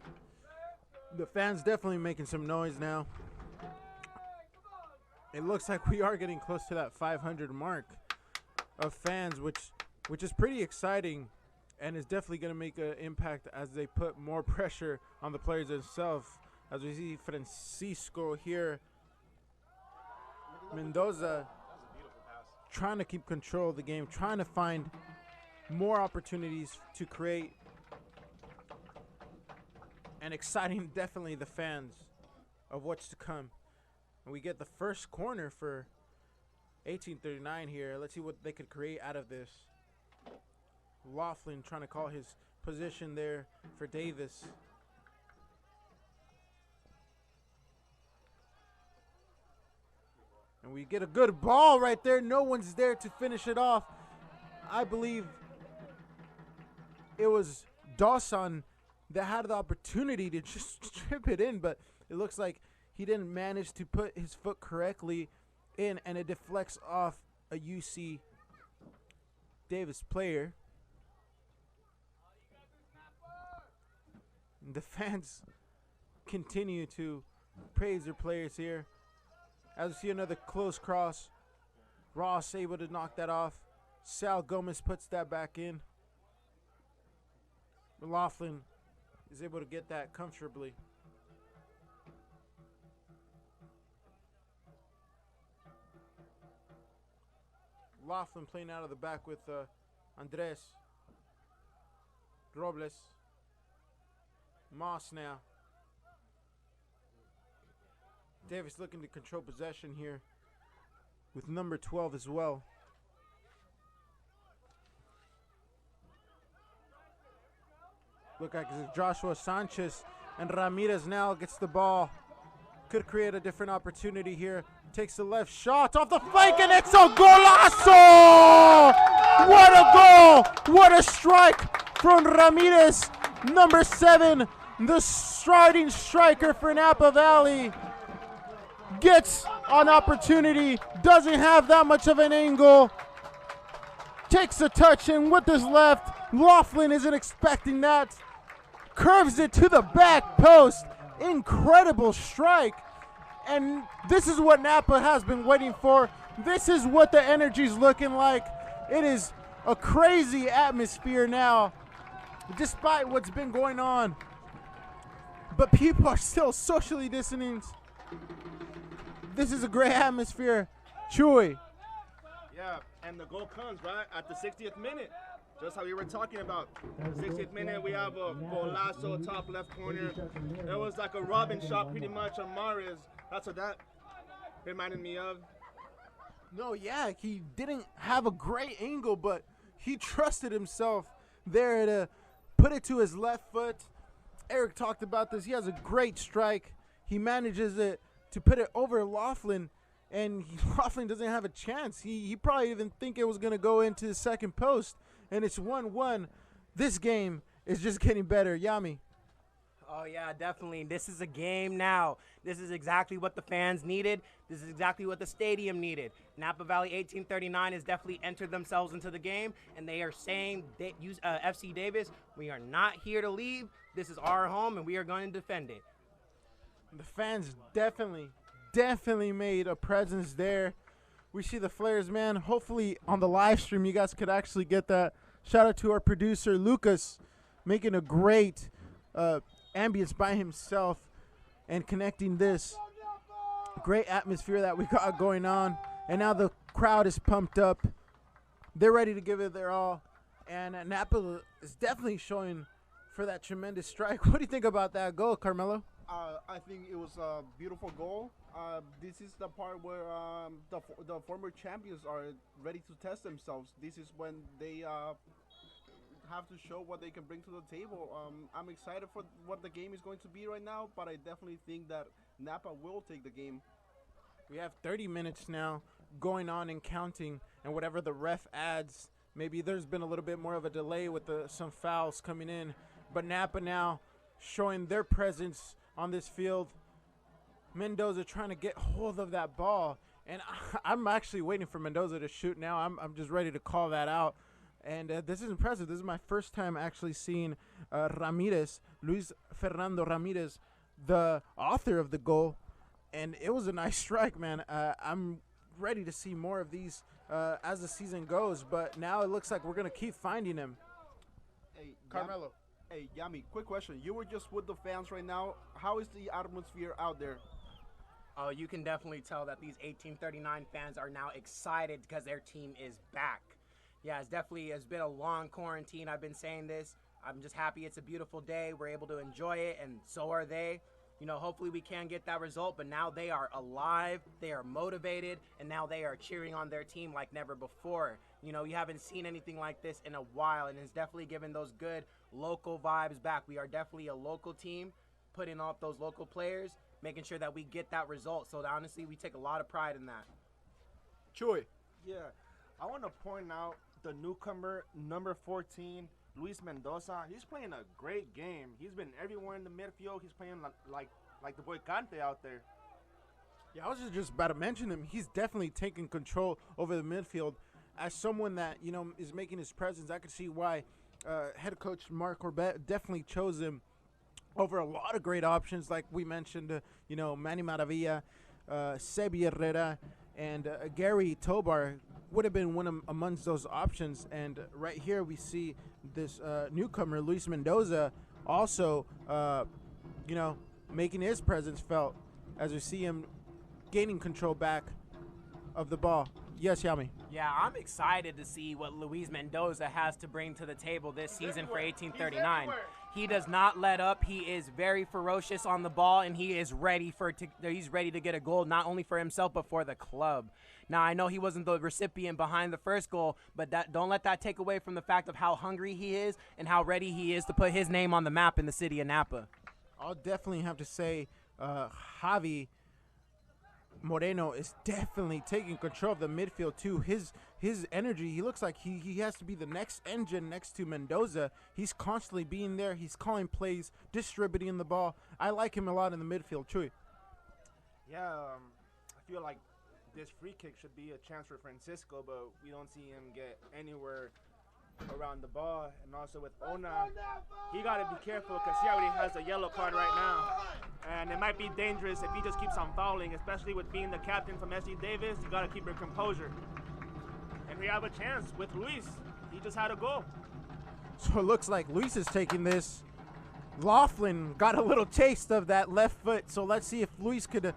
The fans definitely making some noise now. It looks like we are getting close to that 500 mark of fans, which is pretty exciting, and is definitely going to make an impact as they put more pressure on the players themselves. As we see Francisco here, Mendoza trying to keep control of the game, trying to find more opportunities to create, and exciting definitely the fans of what's to come. And we get the first corner for 1839 here. Let's see what they could create out of this. Laughlin trying to call his position there for Davis. And we get a good ball right there. No one's there to finish it off. I believe it was Dawson that had the opportunity to just strip it in, but it looks like he didn't manage to put his foot correctly in, and it deflects off a UC Davis player. The fans continue to praise their players here. As we see another close cross, Ross able to knock that off. Sal Gomez puts that back in. Laughlin is able to get that comfortably. Laughlin playing out of the back with Andres Robles. Moss now. Davis looking to control possession here with number 12 as well. Look like it's Joshua Sanchez, and Ramirez now gets the ball. Could create a different opportunity here. Takes the left shot off the flank, and it's a golazo! What a goal! What a strike from Ramirez, number 7, the striding striker for Napa Valley. Gets an opportunity, doesn't have that much of an angle. Takes a touch, and with his left, Laughlin isn't expecting that. Curves it to the back post. Incredible strike. And this is what Napa has been waiting for. This is what the energy's looking like. It is a crazy atmosphere now, despite what's been going on. But people are still socially distancing. This is a great atmosphere. Chewy. Yeah, and the goal comes right at the 60th minute. Just how we were talking about. 60th minute, we have a golazo top left corner. It was like a Robin shot pretty much on Mares. That's what that reminded me of. No, yeah, he didn't have a great angle, but he trusted himself there to put it to his left foot. Eric talked about this. He has a great strike. He manages it to put it over Laughlin, and Laughlin doesn't have a chance. He probably even think it was going to go into the second post, and it's 1-1. This game is just getting better. Yami. Oh, yeah, definitely. This is a game now. This is exactly what the fans needed. This is exactly what the stadium needed. Napa Valley 1839 has definitely entered themselves into the game, and they are saying, FC Davis, we are not here to leave. This is our home, and we are going to defend it. The fans definitely made a presence there. We see the flares, man. Hopefully on the live stream you guys could actually get that. Shout out to our producer Lucas, making a great ambience by himself and connecting this great atmosphere that we got going on. And now the crowd is pumped up. They're ready to give it their all. And Napa is definitely showing for that tremendous strike. What do you think about that goal, Carmelo? I think it was a beautiful goal. This is the part where the former champions are ready to test themselves. This is when they have to show what they can bring to the table. I'm excited for what the game is going to be right now, but I definitely think that Napa will take the game. We have 30 minutes now going on and counting, and whatever the ref adds, maybe there's been a little bit more of a delay with some fouls coming in. But Napa now showing their presence on this field. Mendoza trying to get hold of that ball, and I'm actually waiting for Mendoza to shoot now. I'm just ready to call that out. And this is impressive. This is my first time actually seeing Ramirez, Luis Fernando Ramirez, the author of the goal. And it was a nice strike, man. I'm ready to see more of these as the season goes. But now it looks like we're going to keep finding him. Hey, Carmelo. Hey, Yami, quick question. You were just with the fans right now. How is the atmosphere out there? Oh, you can definitely tell that these 1839 fans are now excited because their team is back. Yeah, it's been a long quarantine. I've been saying this. I'm just happy it's a beautiful day. We're able to enjoy it, and so are they. You know, hopefully we can get that result, but now they are alive, they are motivated, and now they are cheering on their team like never before. You know, you haven't seen anything like this in a while, and it's definitely given those good local vibes back. We are definitely a local team, putting off those local players, making sure that we get that result. So honestly, we take a lot of pride in that. Chewy. Yeah, I want to point out the newcomer, number 14, Luis Mendoza. He's playing a great game. He's been everywhere in the midfield. He's playing like the boy Cante out there. Yeah, I was just about to mention him. He's definitely taking control over the midfield. As someone that, you know, is making his presence, I could see why head coach Mark Corbett definitely chose him over a lot of great options, like we mentioned, you know, Manny Maravilla, Sebi Herrera, and Gary Tobar would have been one amongst those options. And right here we see this newcomer, Luis Mendoza, also, you know, making his presence felt as we see him gaining control back of the ball. Yes, Yami. Yeah, I'm excited to see what Luis Mendoza has to bring to the table this season for 1839. He does not let up. He is very ferocious on the ball, and he is ready to get a goal, not only for himself but for the club. Now, I know he wasn't the recipient behind the first goal, but don't let that take away from the fact of how hungry he is and how ready he is to put his name on the map in the city of Napa. I'll definitely have to say Javi Moreno is definitely taking control of the midfield too. His energy, he looks like he has to be the next engine next to Mendoza. He's constantly being there. He's calling plays, distributing the ball. I like him a lot in the midfield. Chewy. Yeah, I feel like this free kick should be a chance for Francisco, but we don't see him get anywhere around the ball. And also with Ona, he got to be careful because he already has a yellow card right now. And it might be dangerous if he just keeps on fouling, especially with being the captain from SC Davis. You got to keep your composure. And we have a chance with Luis. He just had a goal. So it looks like Luis is taking this. Laughlin got a little taste of that left foot. So let's see if Luis could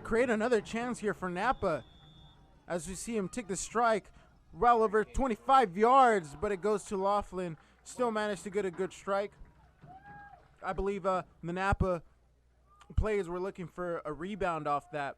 create another chance here for Napa. As we see him take the strike well over 25 yards, but it goes to Laughlin. Still managed to get a good strike. I believe the Napa players were looking for a rebound off that.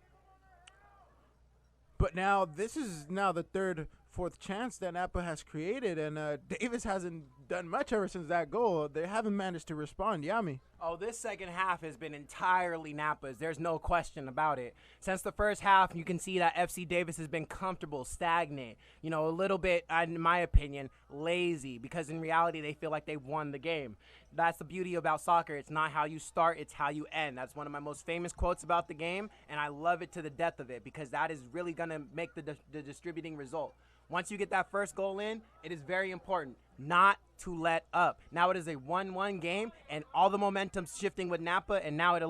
But now this is now the fourth chance that Napa has created, and Davis hasn't done much ever since that goal. They haven't managed to respond. Yami. Oh, this second half has been entirely Napa's. There's no question about it. Since the first half, you can see that FC Davis has been comfortable, stagnant, you know, a little bit, in my opinion, lazy, because in reality, they feel like they've won the game. That's the beauty about soccer. It's not how you start, it's how you end. That's one of my most famous quotes about the game, and I love it to the death of it, because that is really going to make the distributing result. Once you get that first goal in, it is very important not to let up. Now it is a 1-1 game, and all the momentum's shifting with Napa, and now it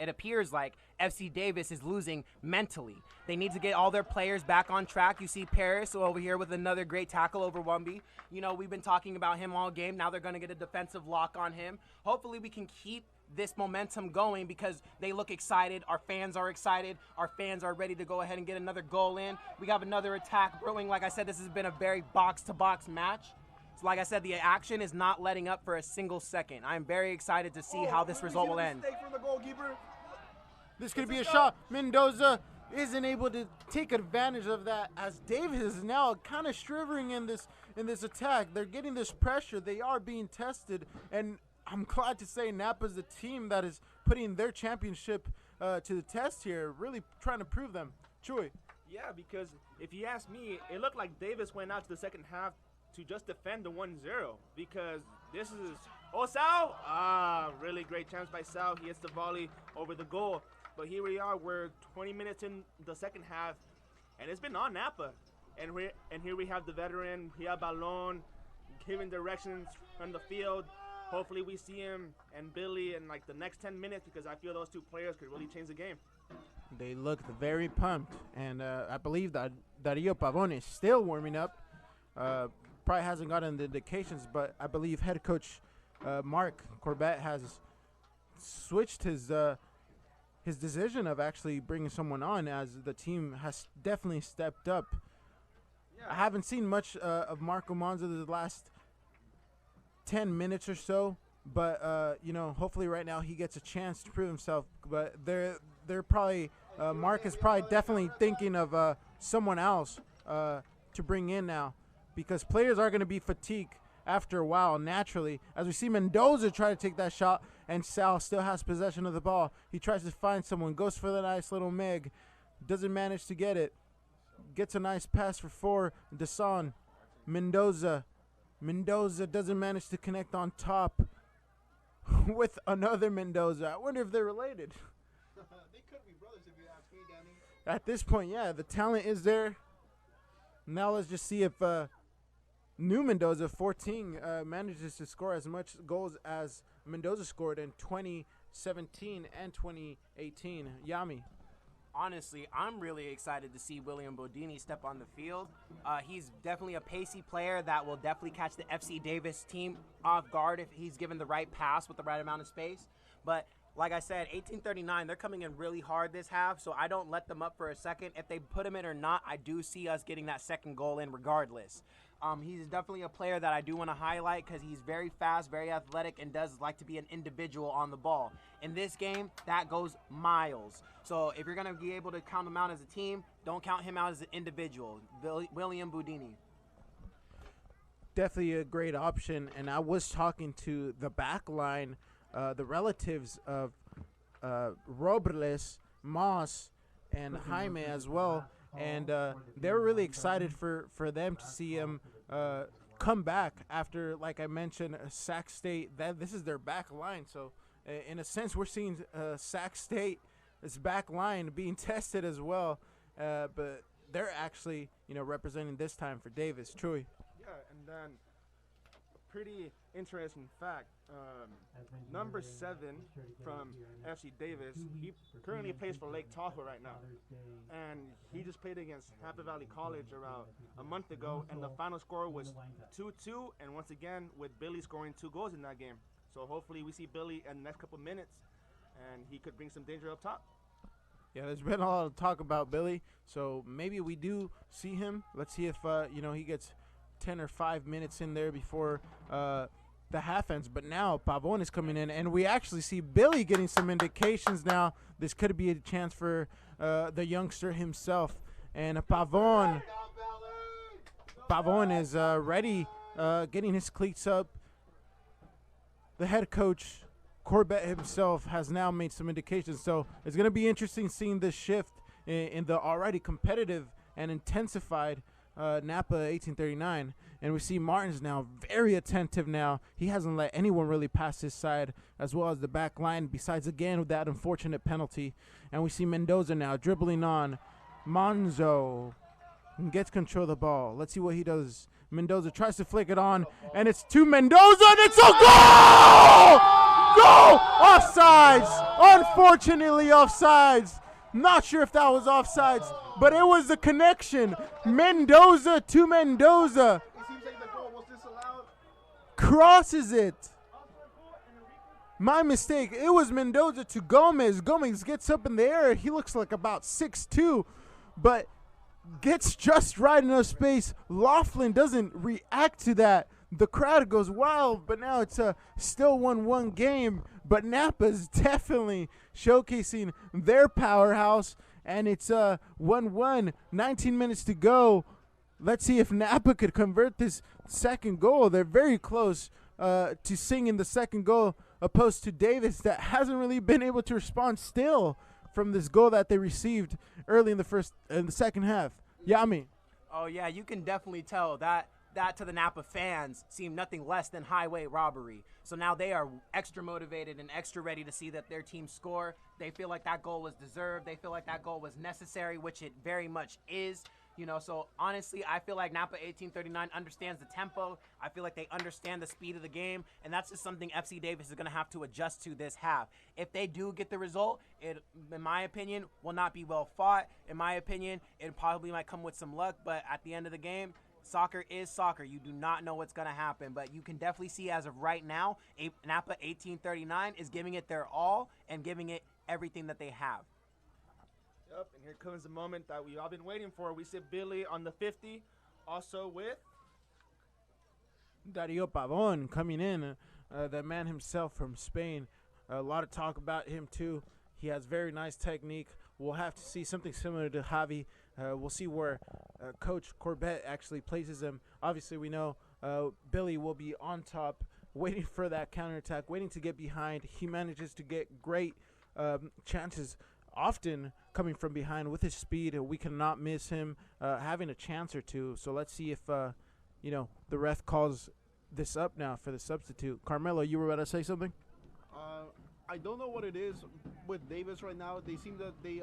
appears like FC Davis is losing mentally. They need to get all their players back on track. You see Paris over here with another great tackle over Wumby. You know, we've been talking about him all game. Now they're going to get a defensive lock on him. Hopefully we can keep this momentum going because they look excited. Our fans are excited. Our fans are ready to go ahead and get another goal in. We have another attack brewing. Like I said, this has been a very box-to-box match. So like I said, the action is not letting up for a single second. I'm very excited to see how this result will end. From the goalkeeper. This could be a shot. Mendoza isn't able to take advantage of that as Davis is now kind of shivering in this attack. They're getting this pressure. They are being tested, and I'm glad to say Napa's the team that is putting their championship to the test here, really trying to prove them. Chuy. Yeah, because if you ask me, it looked like Davis went out to the second half to just defend the 1-0 because this is Sal. Really great chance by Sal. He hits the volley over the goal. But here we are, we're 20 minutes in the second half, and it's been on Napa. And here we have the veteran, Pia Balon, giving directions from the field. Hopefully we see him and Billy in like the next 10 minutes because I feel those two players could really change the game. They looked very pumped, and I believe that Dario Pavone is still warming up. Probably hasn't gotten the indications, but I believe head coach Mark Corbett has switched his decision of actually bringing someone on as the team has definitely stepped up. Yeah. I haven't seen much of Marco Monza the last 10 minutes or so, but hopefully right now he gets a chance to prove himself. But they're probably Mark is probably definitely thinking of someone else to bring in now, because players are going to be fatigued after a while naturally. As we see Mendoza try to take that shot, and Sal still has possession of the ball. He tries to find someone, goes for the nice little Meg, doesn't manage to get it. Gets a nice pass for 4. Desan. Mendoza doesn't manage to connect on top with another Mendoza. I wonder if they're related. They could be brothers if you ask me, Danny. At this point, yeah, the talent is there. Now let's just see if new Mendoza, 14, manages to score as much goals as Mendoza scored in 2017 and 2018. Yami. Honestly, I'm really excited to see William Bodini step on the field. He's definitely a pacey player that will definitely catch the FC Davis team off guard if he's given the right pass with the right amount of space. But like I said, 1839, they're coming in really hard this half, so I don't let them up for a second. If they put him in or not, I do see us getting that second goal in regardless. He's definitely a player that I do want to highlight because he's very fast, very athletic, and does like to be an individual on the ball. In this game, that goes miles. So if you're going to be able to count him out as a team, don't count him out as an individual. William Budini. Definitely a great option, and I was talking to the back line, the relatives of Robles, Moss, and Jaime as well. And they were really excited for them to see him come back after, like I mentioned, Sac State. This is their back line. So, in a sense, we're seeing Sac State's back line being tested as well. But they're actually, representing this time for Davis. Troy. Yeah, and then a pretty interesting fact. Number 7 from FC Davis, he currently plays for Lake Tahoe right now. And he just played against Napa Valley College around a month ago, and the final score was 2-2, and once again with Billy scoring 2 goals in that game. So hopefully we see Billy in the next couple minutes, and he could bring some danger up top. Yeah, there's been a lot of talk about Billy, so maybe we do see him. Let's see if he gets 10 or 5 minutes in there before the half ends. But now Pavone is coming in, and we actually see Billy getting some indications now. This could be a chance for the youngster himself. And Pavone is ready, getting his cleats up. The head coach, Corbett himself, has now made some indications. So it's going to be interesting seeing this shift in the already competitive and intensified Napa 1839. And we see Martin's now very attentive now. He hasn't let anyone really pass his side, as well as the back line, besides, again, with that unfortunate penalty. And we see Mendoza now dribbling on. Monzo and gets control of the ball. Let's see what he does. Mendoza tries to flick it on, and it's to Mendoza, and it's a goal! Goal! Offsides! Unfortunately, offsides. Not sure if that was offsides, but it was the connection. Mendoza to Mendoza. It seems like the goal was disallowed. Crosses it. My mistake. It was Mendoza to Gomez. Gomez gets up in the air. He looks like about 6'2", but gets just right enough space. Laughlin doesn't react to that. The crowd goes wild, but now it's a still 1-1 game. But Napa's definitely showcasing their powerhouse, and it's 1-1, 19 minutes to go. Let's see if Napa could convert this second goal. They're very close to singing the second goal, opposed to Davis that hasn't really been able to respond still from this goal that they received early in the second half. Yami. Oh, yeah, you can definitely tell that to the Napa fans seemed nothing less than highway robbery. So now they are extra motivated and extra ready to see that their team score. They feel like that goal was deserved. They feel like that goal was necessary, which it very much is. So honestly, I feel like Napa 1839 understands the tempo. I feel like they understand the speed of the game, and that's just something FC Davis is going to have to adjust to this half. If they do get the result, it, in my opinion, will not be well fought. In my opinion, it probably might come with some luck, but at the end of the game, soccer is soccer. You do not know what's going to happen, but you can definitely see as of right now, Napa 1839 is giving it their all and giving it everything that they have. Yep, and here comes the moment that we've all been waiting for. We see Billy on the 50, also with Dario Pavon coming in, the man himself from Spain. A lot of talk about him too. He has very nice technique. We'll have to see something similar to Javi. We'll see where Coach Corbett actually places him. Obviously, we know Billy will be on top, waiting for that counterattack, waiting to get behind. He manages to get great chances, often coming from behind with his speed. We cannot miss him having a chance or two. So let's see if the ref calls this up now for the substitute. Carmelo, you were about to say something? I don't know what it is with Davis right now. They seem that they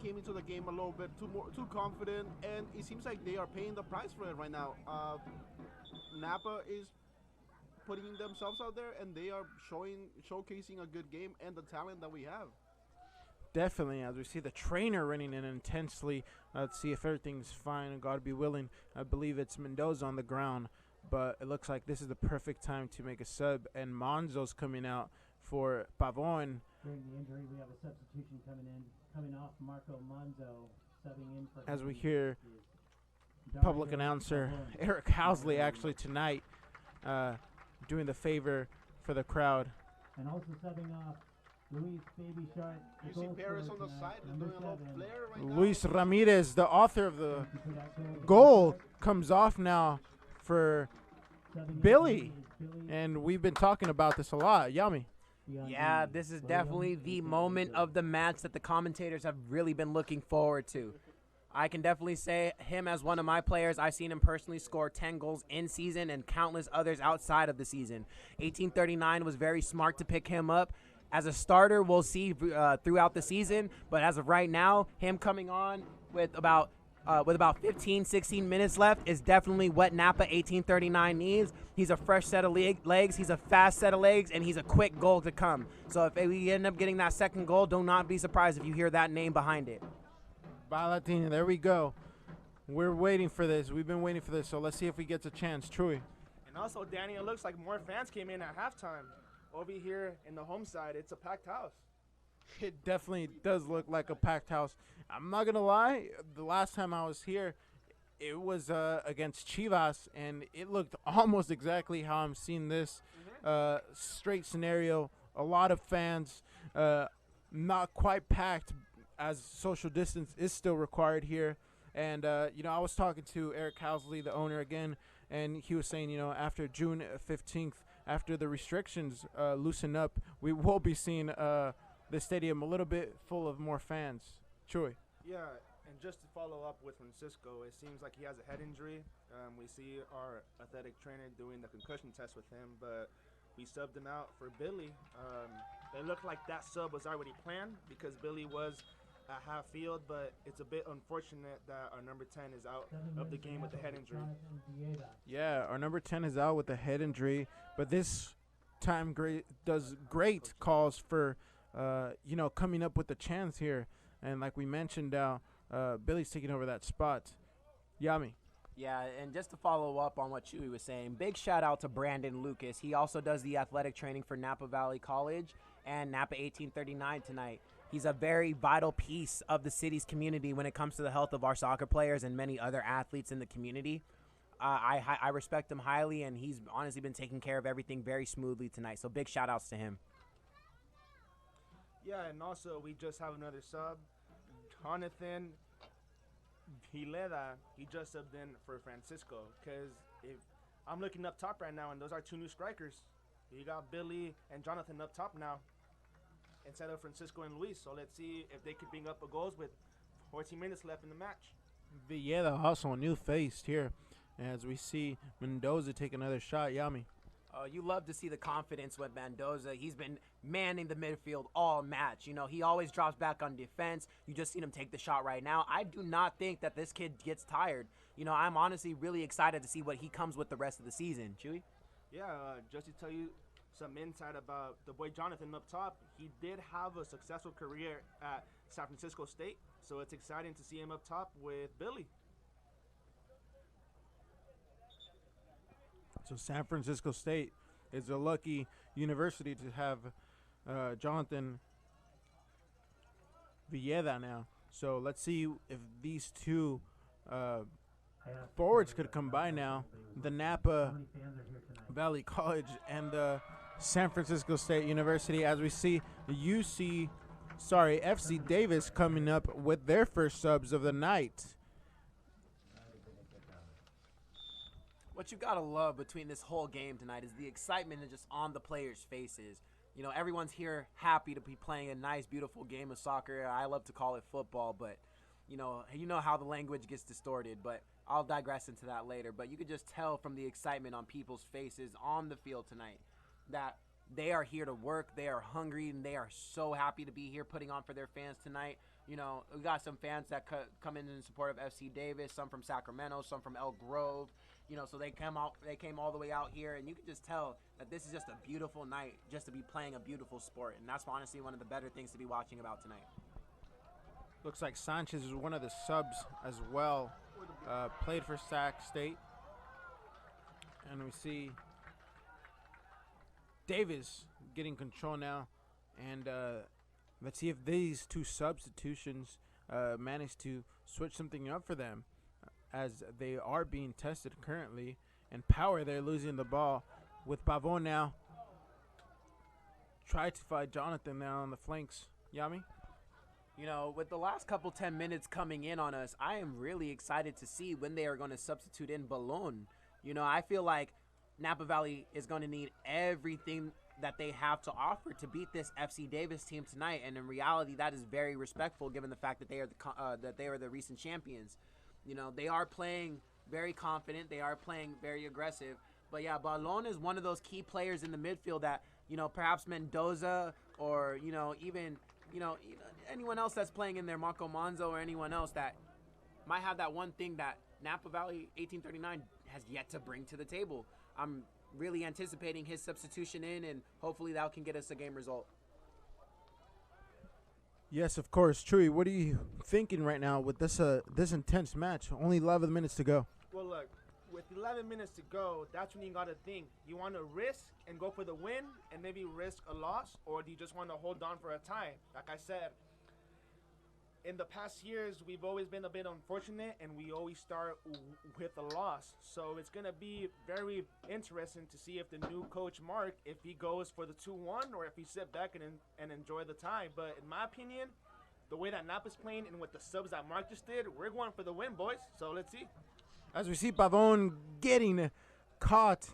came into the game a little bit too confident, and it seems like they are paying the price for it right now. Napa is putting themselves out there, and they are showcasing a good game and the talent that we have. Definitely, as we see the trainer running in intensely. Let's see if everything's fine, and God be willing. I believe it's Mendoza on the ground, but it looks like this is the perfect time to make a sub, and Monzo's coming out for Pavon. During the injury, we have a substitution coming off Marco Monzo, subbing in for as we hear Dario public announcer Pavon. Eric Housley actually tonight doing the favor for the crowd. And also subbing off Luis Baby Shark. You see Paris on the side doing a little flare right now. Luis Ramirez, the author of the goal, comes off now for Billy. And we've been talking about this a lot. Yummy. Yeah, this is definitely the moment of the match that the commentators have really been looking forward to. I can definitely say him as one of my players. I've seen him personally score 10 goals in season and countless others outside of the season. 1839 was very smart to pick him up. As a starter, we'll see throughout the season, but as of right now, him coming on with about 15, 16 minutes left is definitely what Napa 1839 needs. He's a fresh set of legs, he's a fast set of legs, and he's a quick goal to come. So if we end up getting that second goal, do not be surprised if you hear that name behind it. Balatina, there we go. We're waiting for this. We've been waiting for this, so let's see if we get a chance. Troy. And also, Danny, it looks like more fans came in at halftime. Over here in the home side, it's a packed house. It definitely does look like a packed house. I'm not going to lie. The last time I was here, it was against Chivas, and it looked almost exactly how I'm seeing this straight scenario. A lot of fans, not quite packed, as social distance is still required here. And, I was talking to Eric Housley, the owner, again, and he was saying, after June 15th, after the restrictions loosen up, we will be seeing the stadium a little bit full of more fans. Troy. Yeah, and just to follow up with Francisco, it seems like he has a head injury. We see our athletic trainer doing the concussion test with him, but we subbed him out for Billy. It looked like that sub was already planned because Billy was at half field, but it's a bit unfortunate that our number 10 is out of the game with a head injury. Yeah, our number 10 is out with a head injury, but this time does great calls for, coming up with a chance here. And like we mentioned now, Billy's taking over that spot. Yami. Yeah, and just to follow up on what Chewy was saying, big shout out to Brandon Lucas. He also does the athletic training for Napa Valley College and Napa 1839 tonight. He's a very vital piece of the city's community when it comes to the health of our soccer players and many other athletes in the community. I respect him highly, and he's honestly been taking care of everything very smoothly tonight. So big shout outs to him. Yeah, and also we just have another sub, Jonathan Hileda. He just subbed in for Francisco, because if I'm looking up top right now, and those are two new strikers. You got Billy and Jonathan up top now instead of Francisco and Luis. So let's see if they could bring up a goals with 14 minutes left in the match. Villeda also a new face here as we see Mendoza take another shot. Yami. You love to see the confidence with Mendoza. He's been manning the midfield all match. You know, he always drops back on defense. You just seen him take the shot right now. I do not think that this kid gets tired. You know, I'm honestly really excited to see what he comes with the rest of the season. Chewy? Yeah, just to tell you some insight about the boy Jonathan up top, he did have a successful career at San Francisco State, so it's exciting to see him up top with Billy. So San Francisco State is a lucky university to have Jonathan Villeda now. So let's see if these two forwards could combine now. The Napa Valley College and the San Francisco State University, as we see FC Davis coming up with their first subs of the night. What you gotta love between this whole game tonight is the excitement and just on the players' faces. You know, everyone's here happy to be playing a nice, beautiful game of soccer. I love to call it football, but you know how the language gets distorted. But I'll digress into that later. But you could just tell from the excitement on people's faces on the field tonight that they are here to work. They are hungry, and they are so happy to be here putting on for their fans tonight. You know, we got some fans that come in support of FC Davis, some from Sacramento, some from Elk Grove. You know, so they came all the way out here, and you can just tell that this is just a beautiful night just to be playing a beautiful sport. And that's honestly one of the better things to be watching about tonight. Looks like Sanchez is one of the subs as well. Played for Sac State. And we see Davis getting control now. And let's see if these two substitutions manage to switch something up for them, as they are being tested currently. And Power, they're losing the ball with Pavon now. Try to find Jonathan now on the flanks. Yami? You know, with the last couple 10 minutes coming in on us, I am really excited to see when they are going to substitute in Balon. You know, I feel like Napa Valley is going to need everything that they have to offer to beat this FC Davis team tonight. And in reality, that is very respectful given the fact that they are the recent champions. You know, they are playing very confident. They are playing very aggressive. But, yeah, Balon is one of those key players in the midfield that, you know, perhaps Mendoza or, even anyone else that's playing in there, Marco Monzo or anyone else that might have that one thing that Napa Valley 1839 has yet to bring to the table. I'm really anticipating his substitution in, and hopefully that can get us a game result. Yes, of course. Chewy, what are you thinking right now with this intense match? Only 11 minutes to go. Well, look, with 11 minutes to go, that's when you got to think. You want to risk and go for the win and maybe risk a loss, or do you just want to hold on for a tie? Like I said, in the past years, we've always been a bit unfortunate, and we always start with a loss. So it's going to be very interesting to see if the new coach, Mark, if he goes for the 2-1 or if he sit back and enjoy the tie. But in my opinion, the way that Napa's playing and with the subs that Mark just did, we're going for the win, boys. So let's see. As we see Pavon getting caught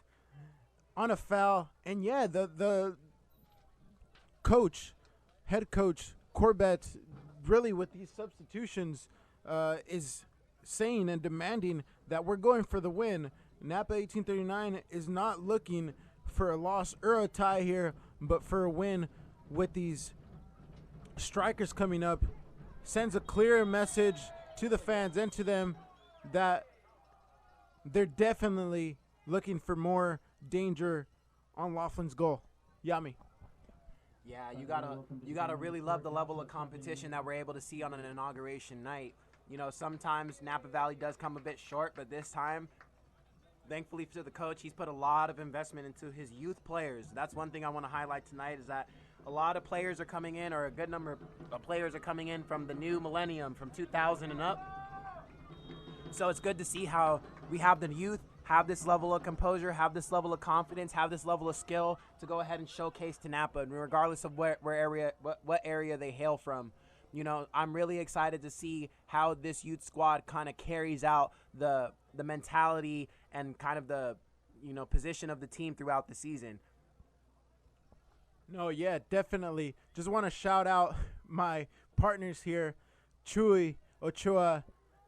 on a foul. And, yeah, the head coach, Corbett, really with these substitutions is saying and demanding that we're going for the win. Napa 1839 is not looking for a loss or a tie here, but for a win with these strikers coming up. sends a clear message to the fans and to them that they're definitely looking for more danger on Laughlin's goal. Yami. Yeah, you gotta really love the level of competition that we're able to see on an inauguration night. You know, sometimes Napa Valley does come a bit short, but this time, thankfully to the coach, he's put a lot of investment into his youth players. That's one thing I want to highlight tonight is that a lot of players are coming in, or a good number of players are coming in from the new millennium, from 2000 and up. So it's good to see how we have the youth have this level of composure, have this level of confidence, have this level of skill to go ahead and showcase to Napa, and regardless of what area they hail from. You know, I'm really excited to see how this youth squad kind of carries out the mentality and kind of the, you know, position of the team throughout the season. No, yeah, definitely. Just want to shout out my partners here, Chuy, Ochoa,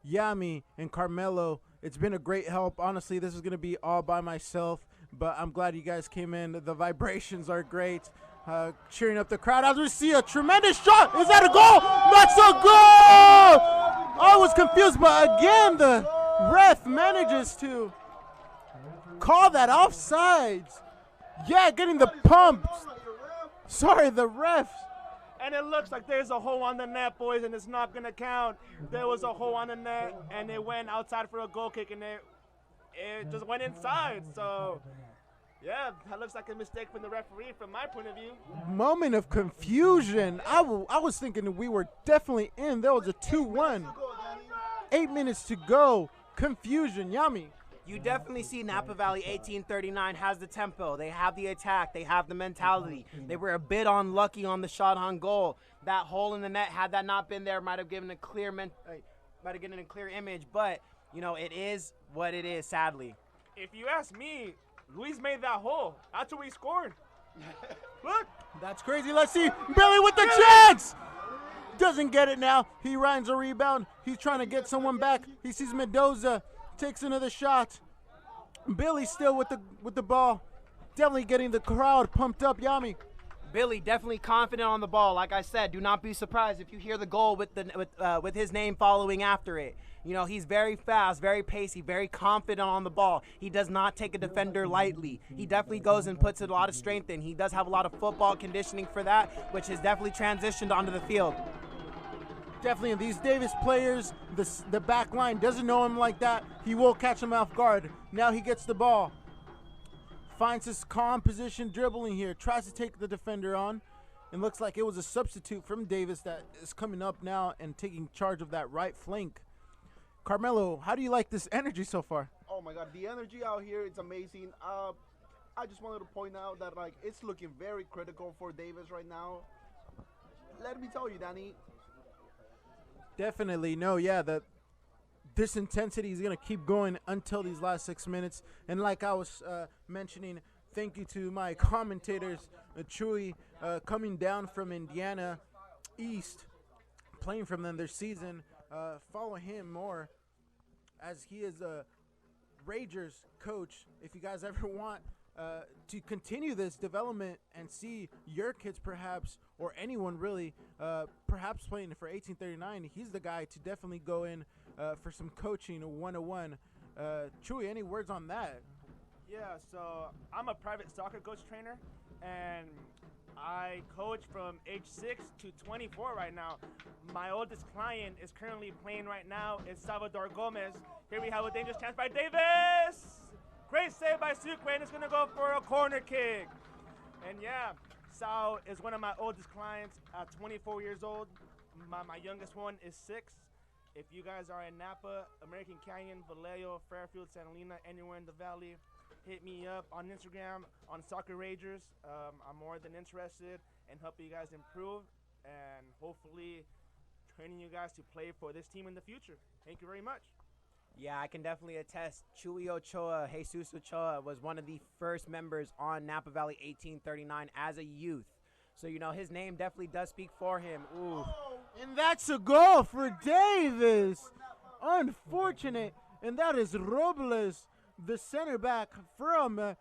Yami, and Carmelo. It's been a great help. Honestly, this is going to be all by myself, but I'm glad you guys came in. The vibrations are great. Cheering up the crowd as we see a tremendous shot. Is that a goal? That's a goal! I was confused, but again, the ref manages to call that offsides. Yeah, getting the pump. Sorry, the refs. And it looks like there's a hole on the net, boys, and it's not going to count. There was a hole on the net, and it went outside for a goal kick, and it just went inside. So, yeah, that looks like a mistake from the referee from my point of view. Moment of confusion. I was thinking we were definitely in. There was a 2-1. 8 minutes to go. Confusion. Yummy. You definitely see Napa Valley 1839 has the tempo. They have the attack. They have the mentality. They were a bit unlucky on the shot on goal. That hole in the net, had that not been there, might have given a clear image. But, you know, it is what it is, sadly. If you ask me, Luis made that hole. That's who he scored. Look. That's crazy. Let's see. Billy with the chance. Doesn't get it now. He runs a rebound. He's trying to get someone back. He sees Mendoza. Takes another shot. Billy still with the ball. Definitely getting the crowd pumped up. Yami. Billy definitely confident on the ball. Like I said, do not be surprised if you hear the goal with his name following after it. You know, he's very fast, very pacey, very confident on the ball. He does not take a defender lightly. He definitely goes and puts a lot of strength in. He does have a lot of football conditioning for that, which has definitely transitioned onto the field. Definitely, these Davis players, the back line doesn't know him like that. He will catch him off guard. Now he gets the ball. Finds his calm position dribbling here. Tries to take the defender on. It looks like it was a substitute from Davis that is coming up now and taking charge of that right flank. Carmelo, how do you like this energy so far? Oh my God, the energy out here, it's amazing. I just wanted to point out that it's looking very critical for Davis right now. Let me tell you, Danny. Definitely. No, yeah, this intensity is going to keep going until these last 6 minutes. And like I was mentioning, thank you to my commentators, Chuy, coming down from Indiana East, playing from them this season. Follow him more as he is a Rangers coach. If you guys ever want to continue this development and see your kids perhaps, or anyone really, perhaps playing for 1839, he's the guy to definitely go in for some coaching 101. Chuy, any words on that? Yeah, so I'm a private soccer coach trainer, and I coach from age 6 to 24 right now. My oldest client is currently playing right now. It's Salvador Gomez. Here we have a dangerous chance by Davis. Great save by Sucre, and it's going to go for a corner kick. And yeah, Sal is one of my oldest clients at 24 years old. My youngest one is 6. If you guys are in Napa, American Canyon, Vallejo, Fairfield, Santa Helena, anywhere in the valley, hit me up on Instagram on Soccer Ragers. I'm more than interested in helping you guys improve and hopefully training you guys to play for this team in the future. Thank you very much. Yeah, I can definitely attest. Chuy Ochoa, Jesus Ochoa, was one of the first members on Napa Valley 1839 as a youth. So, you know, his name definitely does speak for him. Ooh. And that's a goal for Davis. Unfortunate. And that is Robles, the center back from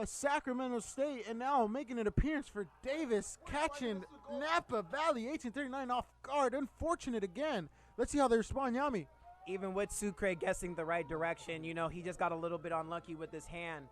Sacramento State, and now making an appearance for Davis, catching Napa Valley 1839 off guard. Unfortunate again. Let's see how they respond, Yami. Even with Sucre guessing the right direction, he just got a little bit unlucky with his hand.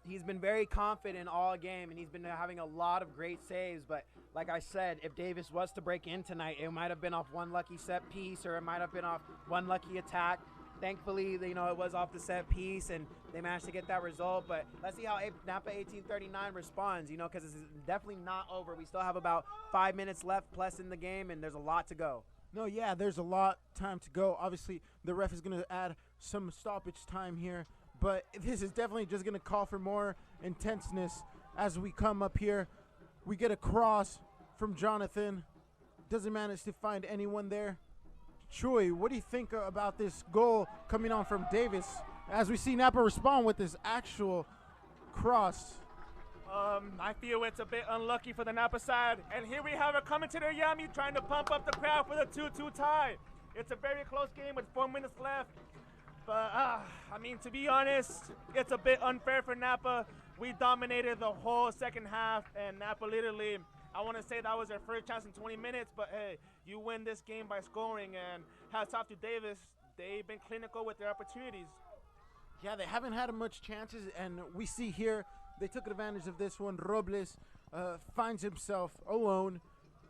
He's been very confident all game, and he's been having a lot of great saves. But like I said, if Davis was to break in tonight, it might have been off one lucky set piece, or it might have been off one lucky attack. Thankfully, it was off the set piece, and they managed to get that result. But let's see how Napa 1839 responds, because this is definitely not over. We still have about 5 minutes left plus in the game, and there's a lot to go. No, yeah, there's a lot time to go. Obviously, the ref is going to add some stoppage time here, but this is definitely just going to call for more intenseness as we come up here. We get a cross from Jonathan. Doesn't manage to find anyone there. Choi, what do you think about this goal coming on from Davis as we see Napa respond with this actual cross? I feel it's a bit unlucky for the Napa side. And here we have a commentator, Yami, trying to pump up the crowd for the 2-2 tie. It's a very close game with 4 minutes left. But, to be honest, it's a bit unfair for Napa. We dominated the whole second half, and Napa literally, I want to say that was their first chance in 20 minutes. But, hey, you win this game by scoring, and hats off to Davis. They've been clinical with their opportunities. Yeah, they haven't had much chances, and we see here they took advantage of this one. Robles finds himself alone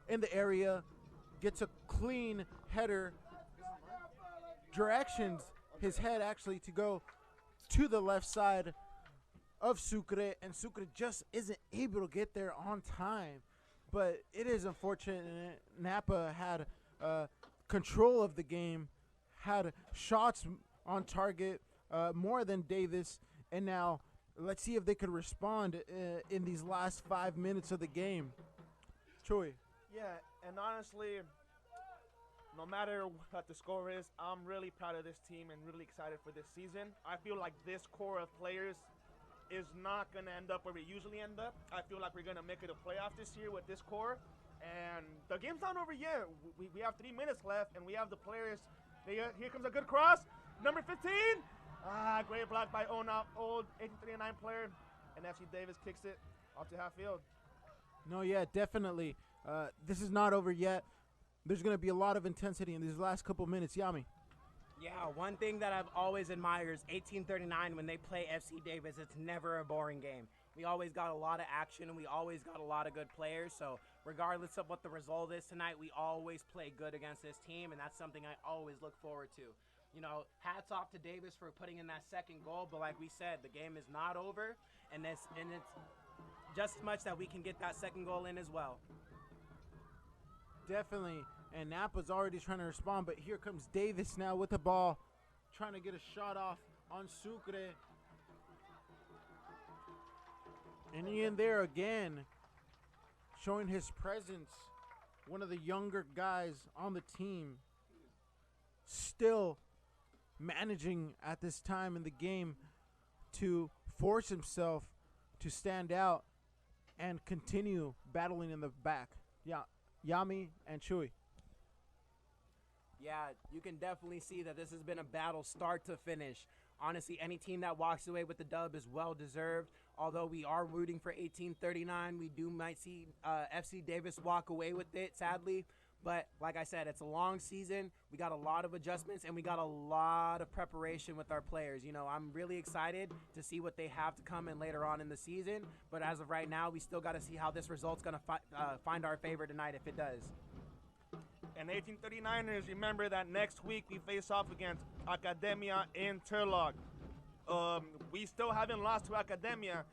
in the area, gets a clean header, directions his head actually to go to the left side of Sucre, and Sucre just isn't able to get there on time. But it is unfortunate. Napa had control of the game, had shots on target more than Davis, and now let's see if they could respond in these last 5 minutes of the game. Choi. Yeah, and honestly, no matter what the score is, I'm really proud of this team and really excited for this season. I feel like this core of players is not going to end up where we usually end up. I feel like we're going to make it a playoff this year with this core. And the game's not over yet. We have 3 minutes left, and we have the players. Here comes a good cross. Number 15. Great block by old 1839 player. And FC Davis kicks it off to half field. No, yeah, definitely. This is not over yet. There's going to be a lot of intensity in these last couple minutes. Yami. Yeah, one thing that I've always admired is 1839 when they play FC Davis. It's never a boring game. We always got a lot of action, and we always got a lot of good players. So regardless of what the result is tonight, we always play good against this team, and that's something I always look forward to. Hats off to Davis for putting in that second goal. But like we said, the game is not over, and it's just as much that we can get that second goal in as well. Definitely. And Napa's already trying to respond, but here comes Davis now with the ball, trying to get a shot off on Sucre. And he in there again, showing his presence. One of the younger guys on the team, still managing at this time in the game to force himself to stand out and continue battling in the back. Yeah, Yami and Chewy. Yeah, you can definitely see that this has been a battle start to finish. Honestly, any team that walks away with the dub is well-deserved. Although we are rooting for 1839, we might see FC Davis walk away with it, sadly. But like I said, it's a long season. We got a lot of adjustments, and we got a lot of preparation with our players. I'm really excited to see what they have to come in later on in the season. But as of right now, we still got to see how this result's going to find our favor tonight if it does. And 1839ers, remember that next week we face off against Academia in Turlock. We still haven't lost to Academia.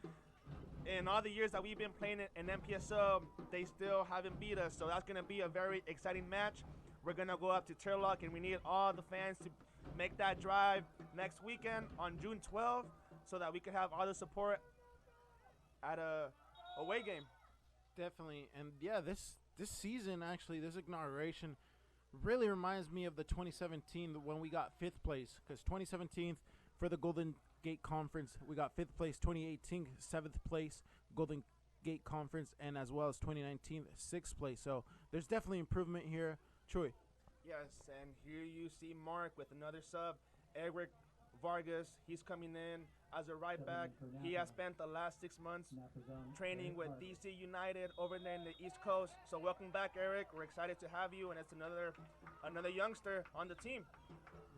In all the years that we've been playing in MPSL, they still haven't beat us. So that's going to be a very exciting match. We're going to go up to Turlock, and we need all the fans to make that drive next weekend on June 12th so that we can have all the support at a away game. Definitely. And yeah, this season, actually, this inauguration really reminds me of the 2017 when we got 5th place, because 2017 for the Golden Gate Conference, we got 5th place. 2018, 7th place, Golden Gate Conference, and as well as 2019, 6th place. So there's definitely improvement here. Troy. Yes, and here you see Mark with another sub. Edward Vargas, he's coming in. as a right back. He has spent the last 6 months training with DC United over there in the East Coast. So welcome back, Eric. We're excited to have you, and it's another youngster on the team.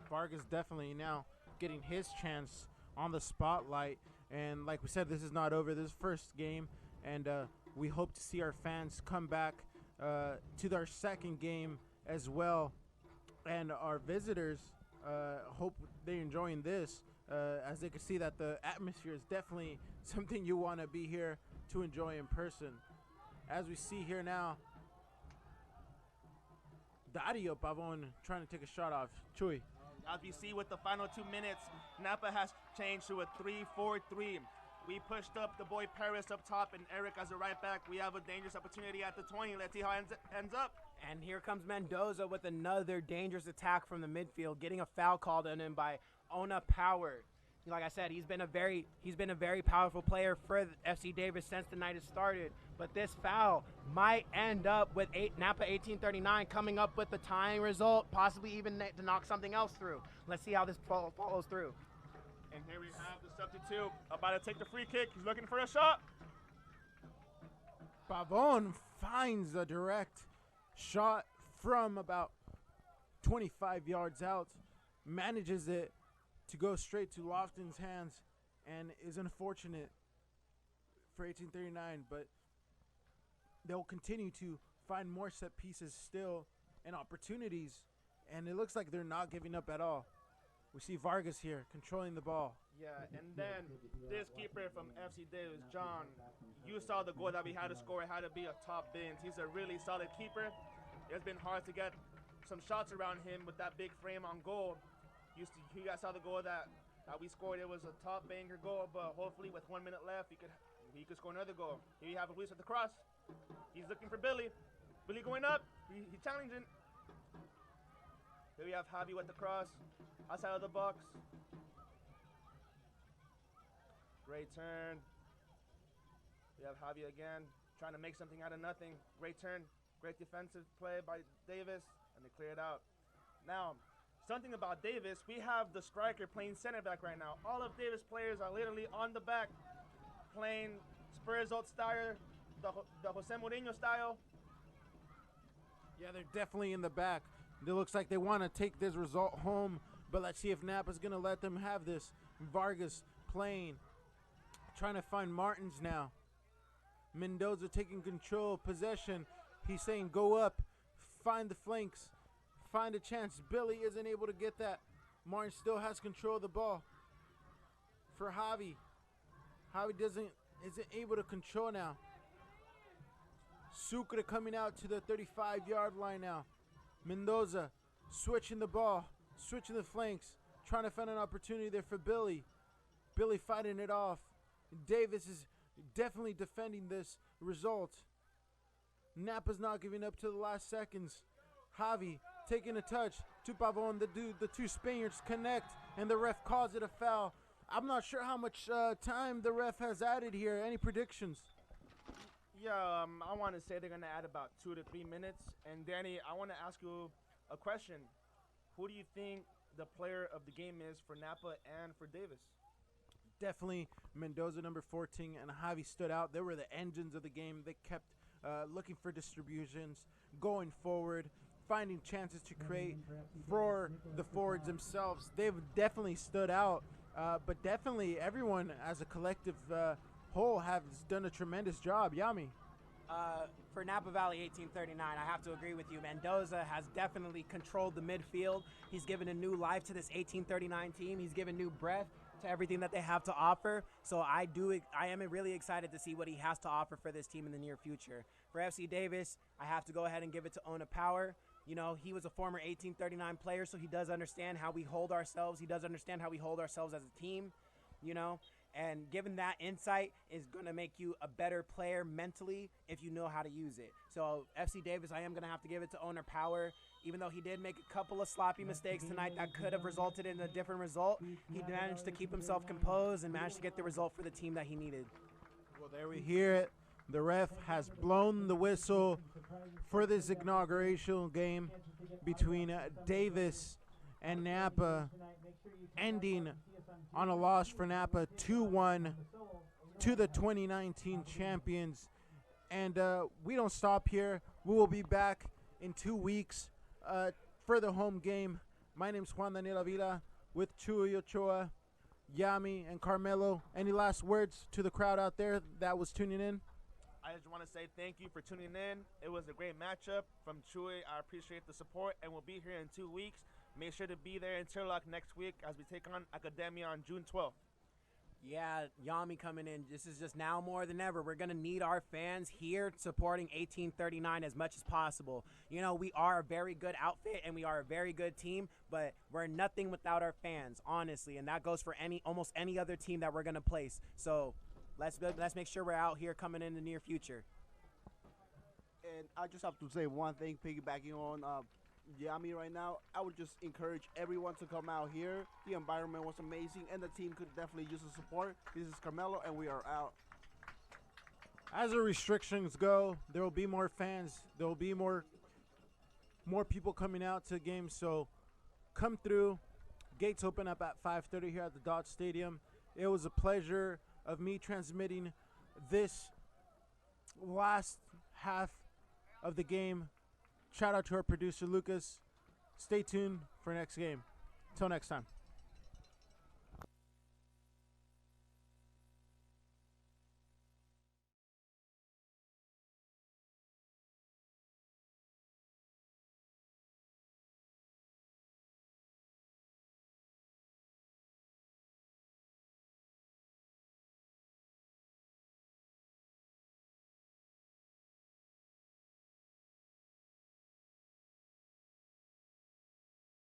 Vargas definitely now getting his chance on the spotlight. And like we said, this is not over. This is first game, and we hope to see our fans come back to our second game as well. And our visitors hope they're enjoying this, as they can see that the atmosphere is definitely something you want to be here to enjoy in person. As we see here now, Dario Pavon trying to take a shot off Chuy. As we see with the final 2 minutes, Napa has changed to a 3-4-3. We pushed up the boy Paris up top and Eric as a right back. We have a dangerous opportunity at the 20. Let's see how it ends up. And here comes Mendoza with another dangerous attack from the midfield, getting a foul called on him by Ona Power. Like I said, he's been a very powerful player for FC Davis since the night has started. But this foul might end up with Napa 1839 coming up with the tying result, possibly even to knock something else through. Let's see how this follows through. And here we have the substitute about to take the free kick. He's looking for a shot. Pavon finds a direct shot from about 25 yards out, manages it to go straight to Lofton's hands, and is unfortunate for 1839, but they'll continue to find more set pieces still and opportunities, and it looks like they're not giving up at all. We see Vargas here controlling the ball. Yeah, and then this keeper from FC Davis, John, you saw the goal that we had to score. It had to be a top bins. He's a really solid keeper. It's been hard to get some shots around him with that big frame on goal. You guys saw the goal that we scored. It was a top banger goal, but hopefully with 1 minute left, he could score another goal. Here you have Luis at the cross. He's looking for Billy. Billy going up. He's challenging. Here we have Javi with the cross. Outside of the box. Great turn. We have Javi again, trying to make something out of nothing. Great turn. Great defensive play by Davis, and they clear it out. Now, something about Davis, we have the striker playing center back right now. All of Davis players are literally on the back, playing Spurs old style, the Jose Mourinho style. Yeah, they're definitely in the back. It looks like they want to take this result home, but let's see if Napa's going to let them have this. Vargas playing, trying to find Martins now. Mendoza taking control, possession. He's saying go up, find the flanks, find a chance. Billy isn't able to get that. Martin still has control of the ball. For Javi. Javi isn't able to control now. Sucre coming out to the 35-yard line now. Mendoza switching the ball, switching the flanks, trying to find an opportunity there for Billy. Billy fighting it off. Davis is definitely defending this result. Napa's not giving up to the last seconds. Javi taking a touch to Pavon. The two Spaniards connect, and the ref calls it a foul. I'm not sure how much time the ref has added here. Any predictions? Yeah, I want to say they're going to add about 2 to 3 minutes. And Danny, I want to ask you a question. Who do you think the player of the game is for Napa and for Davis? Definitely Mendoza, number 14, and Javi stood out. They were the engines of the game. They kept looking for distributions, going forward, finding chances to create for the forwards themselves. They've definitely stood out, but definitely everyone as a collective whole has done a tremendous job. Yami. For Napa Valley 1839, I have to agree with you. Mendoza has definitely controlled the midfield. He's given a new life to this 1839 team. He's given new breath to everything that they have to offer. So I am really excited to see what he has to offer for this team in the near future. For FC Davis, I have to go ahead and give it to Ona Power. You know, he was a former 1839 player, so he does understand how we hold ourselves. He does understand how we hold ourselves as a team, you know. And given that insight is going to make you a better player mentally if you know how to use it. So FC Davis, I am going to have to give it to Owner Power. Even though he did make a couple of sloppy mistakes tonight that could have resulted in a different result, he managed to keep himself composed and managed to get the result for the team that he needed. Well, there we hear it. The ref has blown the whistle for this inaugural game between Davis and Napa ending on a loss for Napa 2-1 to the 2019 champions. And we don't stop here. We will be back in 2 weeks for the home game. My name's Juan Daniel Avila with Chuy Ochoa, Yami, and Carmelo. Any last words to the crowd out there that was tuning in? I just want to say thank you for tuning in. It was a great matchup from Chuy. I appreciate the support, and we'll be here in 2 weeks. Make sure to be there in Turlock next week as we take on Academia on June 12th. Yeah, Yami coming in. This is just now more than ever. We're going to need our fans here supporting 1839 as much as possible. You know, we are a very good outfit and we are a very good team, but we're nothing without our fans, honestly. And that goes for almost any other team that we're going to place. So let's make sure we're out here coming in the near future. And I just have to say one thing, piggybacking on Yami right now. I would just encourage everyone to come out here. The environment was amazing, and the team could definitely use the support. This is Carmelo, and we are out. As the restrictions go, there will be more fans. There will be more people coming out to games. So come through. Gates open up at 5:30 here at the Dodge Stadium. It was a pleasure of me transmitting this last half of the game. Shout out to our producer, Lucas. Stay tuned for next game. Until next time.